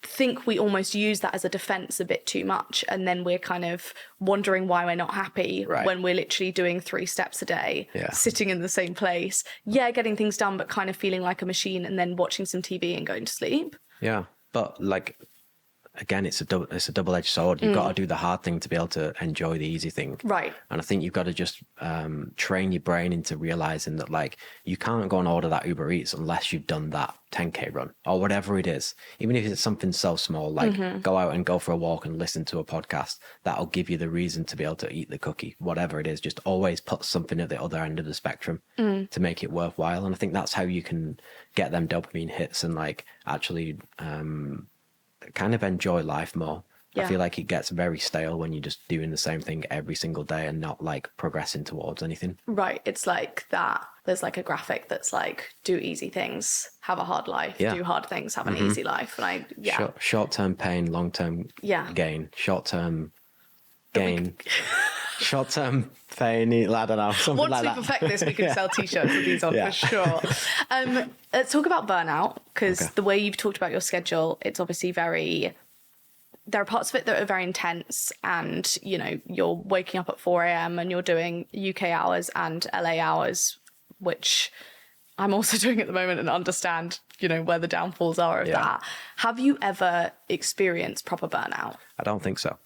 think we almost use that as a defense a bit too much, and then we're kind of wondering why we're not happy when we're literally doing 3 steps a day, sitting in the same place, getting things done, but kind of feeling like a machine, and then watching some TV and going to sleep. Yeah. But like, again, it's a double-edged sword. You've got to do the hard thing to be able to enjoy the easy thing. Right. And I think you've got to just train your brain into realizing that like you can't go and order that Uber Eats unless you've done that 10K run or whatever it is. Even if it's something so small, like go out and go for a walk and listen to a podcast, that'll give you the reason to be able to eat the cookie, whatever it is. Just always put something at the other end of the spectrum to make it worthwhile. And I think that's how you can get them dopamine hits and like actually kind of enjoy life more. I feel like it gets very stale when you're just doing the same thing every single day and not like progressing towards anything. Right. It's like that. There's like a graphic that's like, do easy things, have a hard life, do hard things, have an easy life. And short-term pain, long-term gain, short-term gain, short-term pain, I don't know, something Once like that. Once we perfect this, we can sell t-shirts with these on for sure. Let's talk about burnout, because the way you've talked about your schedule, it's obviously there are parts of it that are very intense, and, you know, you're waking up at 4 a.m. and you're doing UK hours and LA hours, which I'm also doing at the moment, and understand, you know, where the downfalls are of that. Have you ever experienced proper burnout? I don't think so.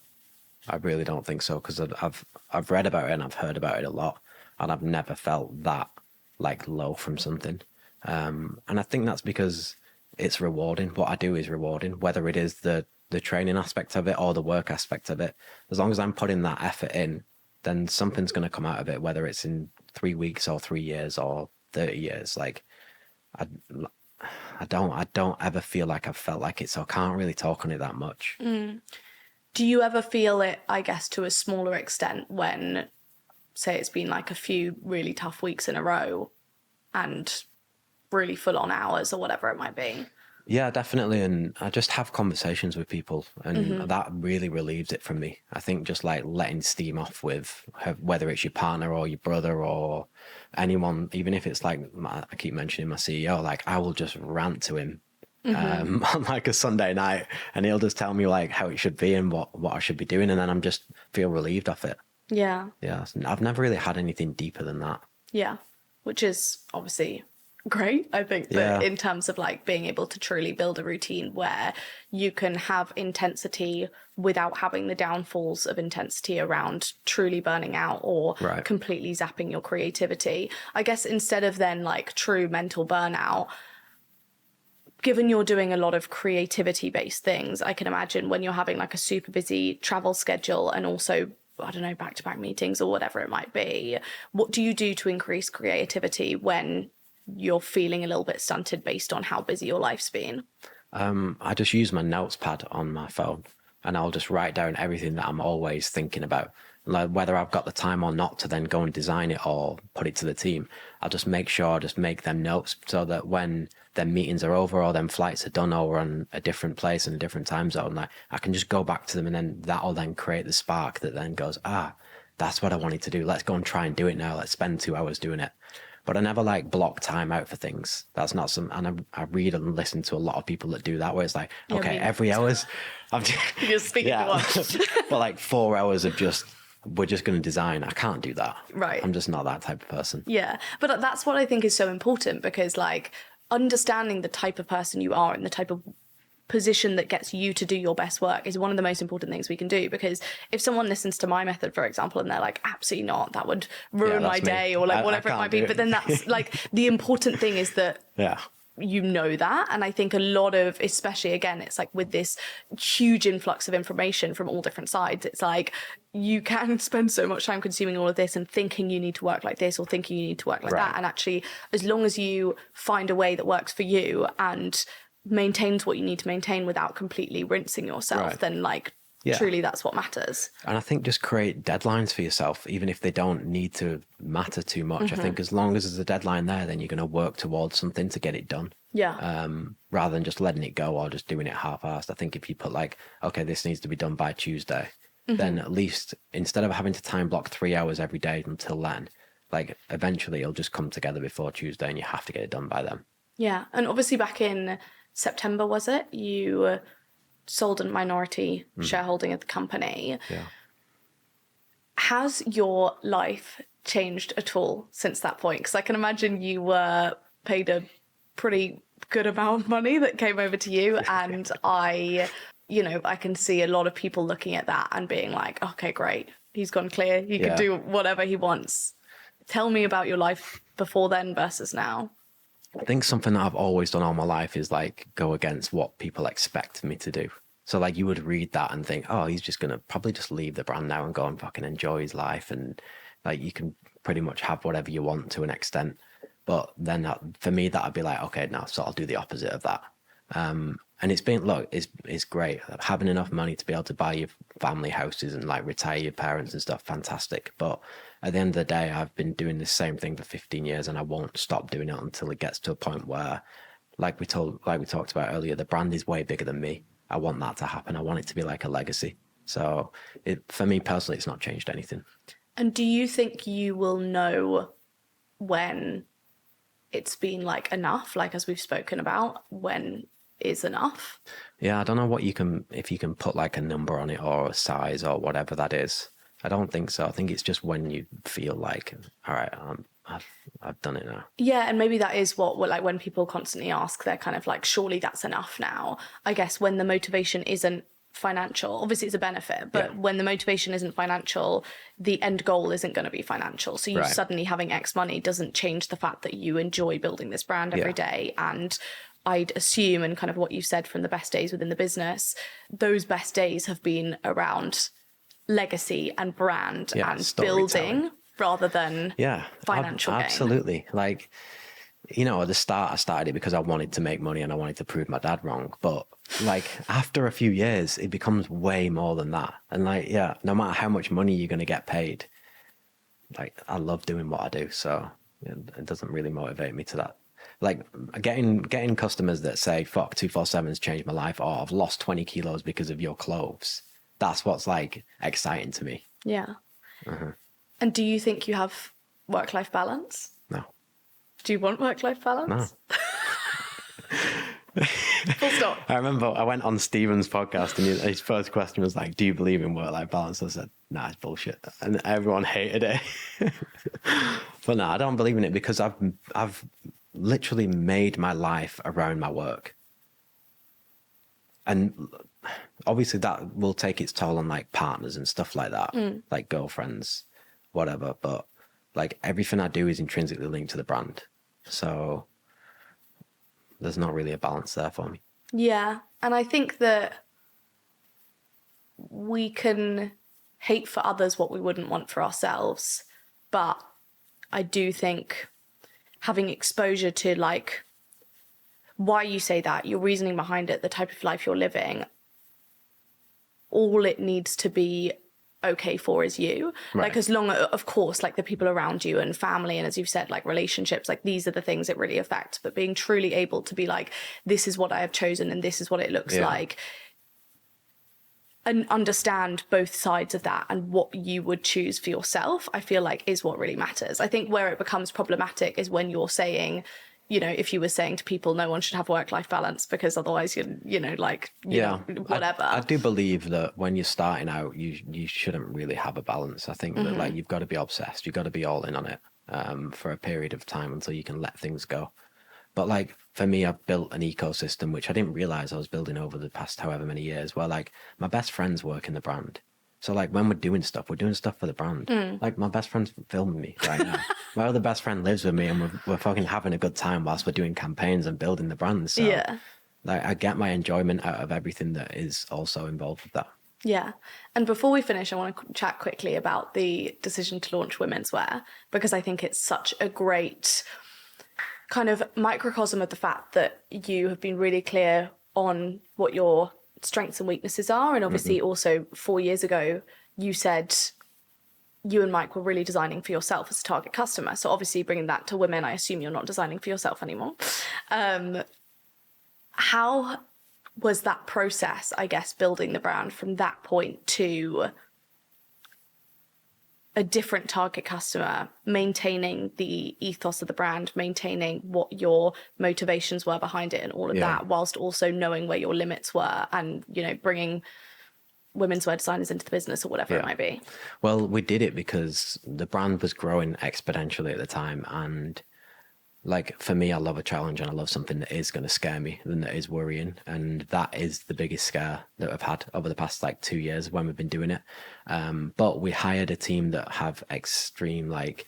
I really don't think so, because I've read about it and I've heard about it a lot, and I've never felt that like low from something. And I think that's because it's rewarding. What I do is rewarding, whether it is the training aspect of it or the work aspect of it. As long as I'm putting that effort in, then something's going to come out of it, whether it's in 3 weeks or 3 years or 30 years. Like I don't ever feel like I've felt like it, so I can't really talk on it that much. Do you ever feel it, I guess, to a smaller extent when say it's been like a few really tough weeks in a row and really full on hours or whatever it might be. Yeah, definitely. And I just have conversations with people, and that really relieves it from me. I think just like letting steam off with whether it's your partner or your brother or anyone, even if it's like, I keep mentioning my CEO, like I will just rant to him on like a Sunday night, and he'll just tell me like how it should be and what I should be doing. And then I'm just feel relieved off it. Yeah. Yeah. I've never really had anything deeper than that. Yeah. Which is obviously great, I think, but in terms of like being able to truly build a routine where you can have intensity without having the downfalls of intensity around truly burning out or completely zapping your creativity. I guess instead of then like true mental burnout, given you're doing a lot of creativity based things, I can imagine when you're having like a super busy travel schedule and also, I don't know, back-to-back meetings or whatever it might be, what do you do to increase creativity when you're feeling a little bit stunted based on how busy your life's been? I just use my notes pad on my phone, and I'll just write down everything that I'm always thinking about. Like whether I've got the time or not to then go and design it or put it to the team, I'll just make sure I just make them notes so that when them meetings are over or them flights are done or on a different place in a different time zone, like I can just go back to them, and then that'll then create the spark that then goes, that's what I wanted to do. Let's go and try and do it now. Let's spend 2 hours doing it. But I never like block time out for things. That's not some, and I read and listen to a lot of people that do that, where it's like, okay, every hour's, I'm you're speaking to once. But like 4 hours of just, we're just going to design. I can't do that. Right. I'm just not that type of person. Yeah. But that's what I think is so important, because like understanding the type of person you are and the type of position that gets you to do your best work is one of the most important things we can do. Because if someone listens to my method, for example, and they're like, absolutely not, that would ruin my day, or like whatever it might be, but then that's like the important thing is that you know that. And I think a lot of, especially again, it's like with this huge influx of information from all different sides, it's like you can spend so much time consuming all of this and thinking you need to work like this or thinking you need to work like that. And actually, as long as you find a way that works for you and maintains what you need to maintain without completely rinsing yourself, then like truly that's what matters. And I think just create deadlines for yourself, even if they don't need to matter too much. I think as long as there's a deadline there, then you're going to work towards something to get it done. Rather than just letting it go or just doing it half-assed. I think if you put like, okay, this needs to be done by Tuesday, then at least instead of having to time block 3 hours every day until then, like eventually it'll just come together before Tuesday and you have to get it done by then. Yeah. And obviously back in September, was it? You sold a minority shareholding of the company. Yeah. Has your life changed at all since that point? Because I can imagine you were paid a pretty good amount of money that came over to you. And I can see a lot of people looking at that and being like, okay, great. He's gone clear. He can do whatever he wants. Tell me about your life before then versus now. I think something that I've always done all my life is like go against what people expect me to do. So like you would read that and think, oh, he's just going to probably just leave the brand now and go and fucking enjoy his life. And like you can pretty much have whatever you want to an extent. But then for me, that'd be like, okay, now so I'll do the opposite of that. And it's been, look, it's great. Having enough money to be able to buy your family houses and like retire your parents and stuff, fantastic. But at the end of the day, I've been doing the same thing for 15 years and I won't stop doing it until it gets to a point where, like we talked about earlier, the brand is way bigger than me. I want that to happen. I want it to be like a legacy. So for me personally, it's not changed anything. And do you think you will know when it's been like enough, like as we've spoken about, when is enough? Yeah, I don't know if you can put like a number on it or a size or whatever that is. I don't think so. I think it's just when you feel like, all right, I've done it now. Yeah, and maybe that is what like when people constantly ask, they're kind of like, surely that's enough now. I guess when the motivation isn't financial, obviously it's a benefit, but when the motivation isn't financial, the end goal isn't going to be financial. So you suddenly having X money doesn't change the fact that you enjoy building this brand every day. And I'd assume, and kind of what you said from the best days within the business, those best days have been around legacy and brand and building rather than financial gain. Absolutely. Like, you know, at the start I started it because I wanted to make money and I wanted to prove my dad wrong. But like after a few years, it becomes way more than that. And like, no matter how much money you're going to get paid, like, I love doing what I do. So it doesn't really motivate me to that. Like getting customers that say, fuck, 247's changed my life, or I've lost 20 kilos because of your clothes. That's what's like exciting to me. Yeah. And do you think you have work-life balance? No. Do you want work-life balance? No. Full stop. I remember I went on Steven's podcast and his first question was like, do you believe in work-life balance? I said, nah, it's bullshit. And everyone hated it. But no, I don't believe in it because I've literally made my life around my work. And obviously that will take its toll on like partners and stuff like that, like girlfriends, whatever. But like everything I do is intrinsically linked to the brand. So there's not really a balance there for me. Yeah. And I think that we can hate for others what we wouldn't want for ourselves. But I do think having exposure to like why you say that, your reasoning behind it, the type of life you're living, all it needs to be okay for is you. Right. Like as long, of course, like the people around you and family, and as you've said, like relationships, like these are the things it really affects. But being truly able to be like, this is what I have chosen and this is what it looks like, and understand both sides of that and what you would choose for yourself, I feel like is what really matters. I think where it becomes problematic is when you're saying, you know, if you were saying to people, no one should have work-life balance because otherwise you know, like, you know, whatever. I do believe that when you're starting out, you shouldn't really have a balance. I think that like you've got to be obsessed. You've got to be all in on it for a period of time until you can let things go. But like for me, I've built an ecosystem, which I didn't realize I was building over the past however many years, where like my best friends work in the brand. So like when we're doing stuff for the brand. Like my best friend's filming me right now. My other best friend lives with me and we're fucking having a good time whilst we're doing campaigns and building the brand. So like I get my enjoyment out of everything that is also involved with that. Yeah. And before we finish, I want to chat quickly about the decision to launch womenswear, because I think it's such a great kind of microcosm of the fact that you have been really clear on what your strengths and weaknesses are. And obviously also 4 years ago, you said you and Mike were really designing for yourself as a target customer. So obviously bringing that to women, I assume you're not designing for yourself anymore. How was that process, I guess, building the brand from that point to a different target customer, maintaining the ethos of the brand, maintaining what your motivations were behind it and all of that, whilst also knowing where your limits were and, you know, bringing women's wear designers into the business or whatever it might be? Well, we did it because the brand was growing exponentially at the time. And like for me, I love a challenge and I love something that is going to scare me and that is worrying. And that is the biggest scare that I've had over the past like 2 years when we've been doing it. But we hired a team that have extreme like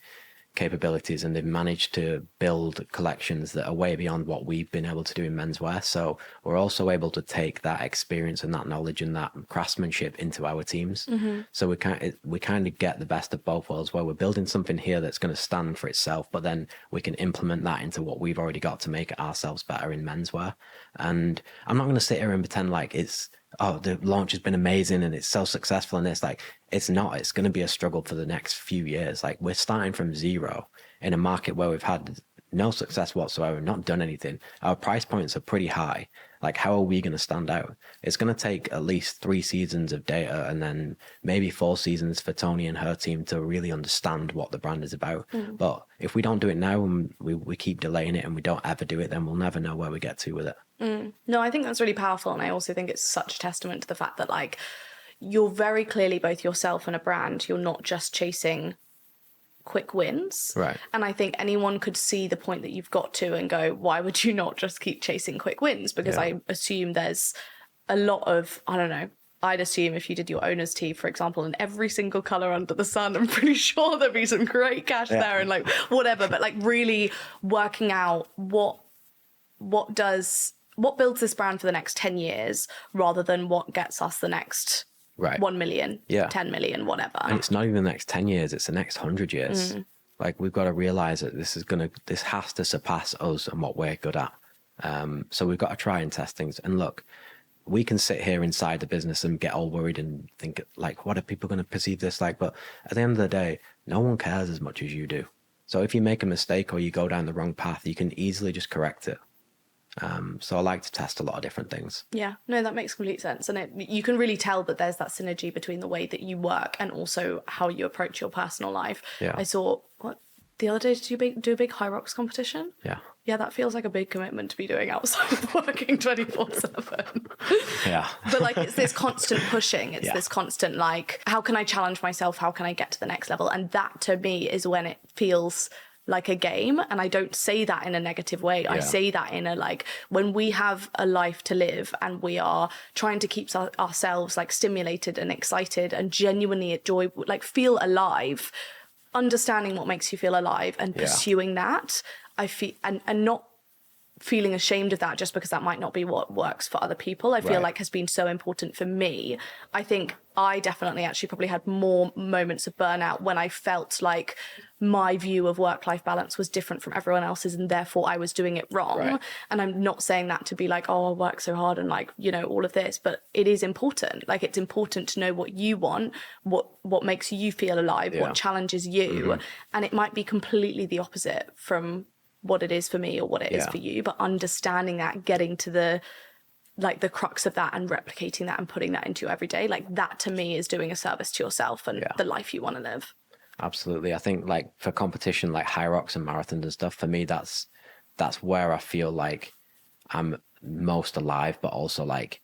capabilities and they've managed to build collections that are way beyond what we've been able to do in menswear. So we're also able to take that experience and that knowledge and that craftsmanship into our teams. So we kind of get the best of both worlds, where we're building something here that's going to stand for itself, but then we can implement that into what we've already got to make it ourselves better in menswear. And I'm not going to sit here and pretend like it's, oh, the launch has been amazing and it's so successful, and it's like, it's not. It's going to be a struggle for the next few years. Like we're starting from zero in a market where we've had no success whatsoever, not done anything. Our price points are pretty high. Like how are we going to stand out? It's going to take at least 3 seasons of data and then maybe 4 seasons for Tony and her team to really understand what the brand is about. But if we don't do it now and we keep delaying it and we don't ever do it, then we'll never know where we get to with it. No, I think that's really powerful. And I also think it's such a testament to the fact that like you're very clearly both yourself and a brand. You're not just chasing quick wins. Right. And I think anyone could see the point that you've got to and go, why would you not just keep chasing quick wins? Because I assume there's a lot of, I don't know, I'd assume if you did your owner's tee, for example, in every single colour under the sun, I'm pretty sure there'd be some great cash there and like whatever. But like really working out what builds this brand for the next 10 years rather than what gets us the next 1 million, 10 million, whatever. And it's not even the next 10 years, it's the next 100 years. Like we've got to realize that this has to surpass us and what we're good at. So we've got to try and test things. And look, we can sit here inside the business and get all worried and think like, what are people going to perceive this like? But at the end of the day, no one cares as much as you do. So if you make a mistake or you go down the wrong path, you can easily just correct it. So I like to test a lot of different things. Yeah, no, that makes complete sense. And you can really tell that there's that synergy between the way that you work and also how you approach your personal life. Yeah. I saw, the other day, did you do a big high rocks competition? Yeah. Yeah, that feels like a big commitment to be doing outside of working 24/7. Yeah. But like, it's this constant pushing. It's this constant like, how can I challenge myself? How can I get to the next level? And that to me is when it feels like a game. And I don't say that in a negative way. I say that in a like, when we have a life to live and we are trying to keep ourselves like stimulated and excited and genuinely enjoy, like feel alive, understanding what makes you feel alive and pursuing that, I feel, and not feeling ashamed of that just because that might not be what works for other people, I feel like has been so important for me. I think I definitely actually probably had more moments of burnout when I felt like my view of work-life balance was different from everyone else's and therefore I was doing it wrong. Right. And I'm not saying that to be like, oh, I work so hard and like, you know, all of this, but it is important. Like, it's important to know what you want, what makes you feel alive, what challenges you. And it might be completely the opposite from what it is for me or what it is for you, but understanding that, getting to the crux of that and replicating that and putting that into your everyday, like that to me is doing a service to yourself and the life you want to live. Absolutely. I think like for competition, like high rocks and marathons and stuff, for me, that's where I feel like I'm most alive, but also like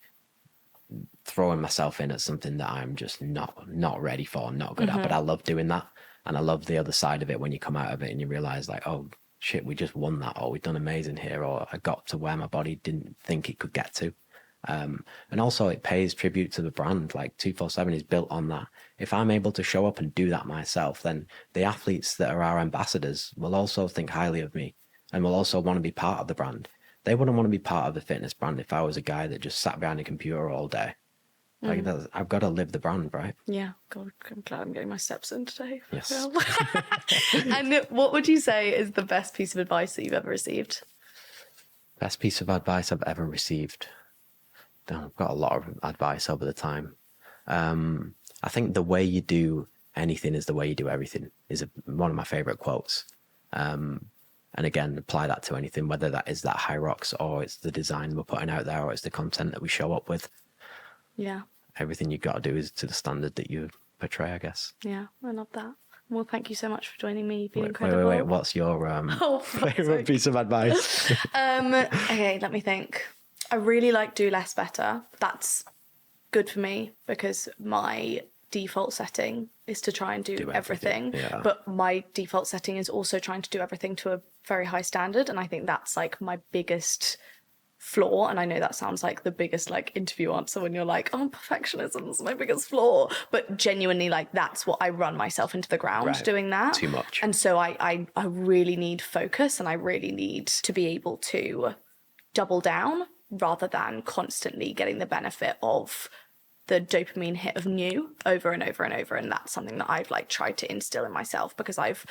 throwing myself in at something that I'm just not ready for, not good at, but I love doing that. And I love the other side of it when you come out of it and you realize like, oh shit, we just won that, or we've done amazing here, or I got to where my body didn't think it could get to. And also it pays tribute to the brand. Like 247 is built on that. If I'm able to show up and do that myself, then the athletes that are our ambassadors will also think highly of me and will also want to be part of the brand. They wouldn't want to be part of the fitness brand if I was a guy that just sat behind a computer all day. Like I've got to live the brand, right? Yeah, God, I'm glad I'm getting my steps in today. Yes. And what would you say is the best piece of advice that you've ever received? Best piece of advice I've ever received. I've got a lot of advice over the time. I think the way you do anything is the way you do everything is one of my favorite quotes. And again, apply that to anything, whether that is that high rocks or it's the design we're putting out there or it's the content that we show up with. Yeah. Everything you've got to do is to the standard that you portray, I guess. Yeah, I love that. Well, thank you so much for joining me. You've been incredible. Wait. What's your favorite piece of advice? Okay, let me think. I really like do less better. That's good for me because my default setting is to try and do everything. Yeah. But my default setting is also trying to do everything to a very high standard. And I think that's like my biggest flaw. And I know that sounds like the biggest like interview answer when you're like, oh, perfectionism is my biggest flaw. But genuinely, like that's what I run myself into the ground doing that. Too much. And so I really need focus and I really need to be able to double down rather than constantly getting the benefit of the dopamine hit of new over and over and over. And that's something that I've like tried to instill in myself because I've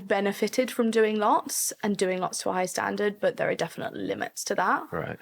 benefited from doing lots to a high standard, but there are definite limits to that. Right.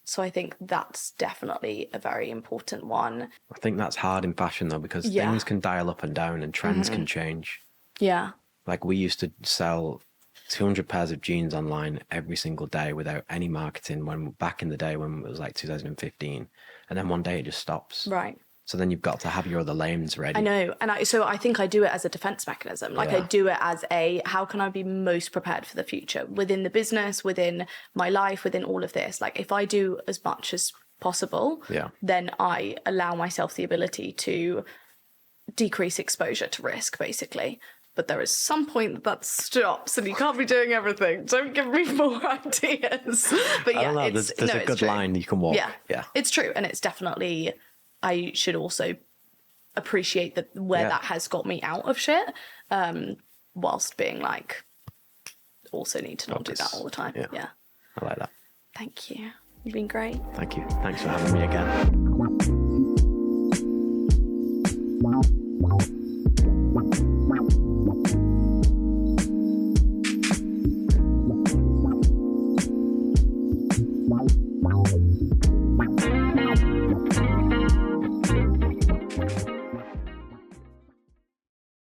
So I think that's definitely a very important one. I think that's hard in fashion though, because things can dial up and down and trends can change. Yeah. Like we used to sell 200 pairs of jeans online every single day without any marketing when back in the day when it was like 2015. And then one day it just stops. Right. So then you've got to have your other lanes ready. I know. And so I think I do it as a defense mechanism. Like I do it as how can I be most prepared for the future within the business, within my life, within all of this? Like if I do as much as possible, then I allow myself the ability to decrease exposure to risk, basically. But there is some point that stops and you can't be doing everything. Don't give me more ideas. But yeah, I don't know, there's a good line you can walk. Yeah, it's true. And it's definitely, I should also appreciate where that has got me out of shit, whilst being like, also need to not do that all the time. Yeah. I like that. Thank you. You've been great. Thank you. Thanks for having me again.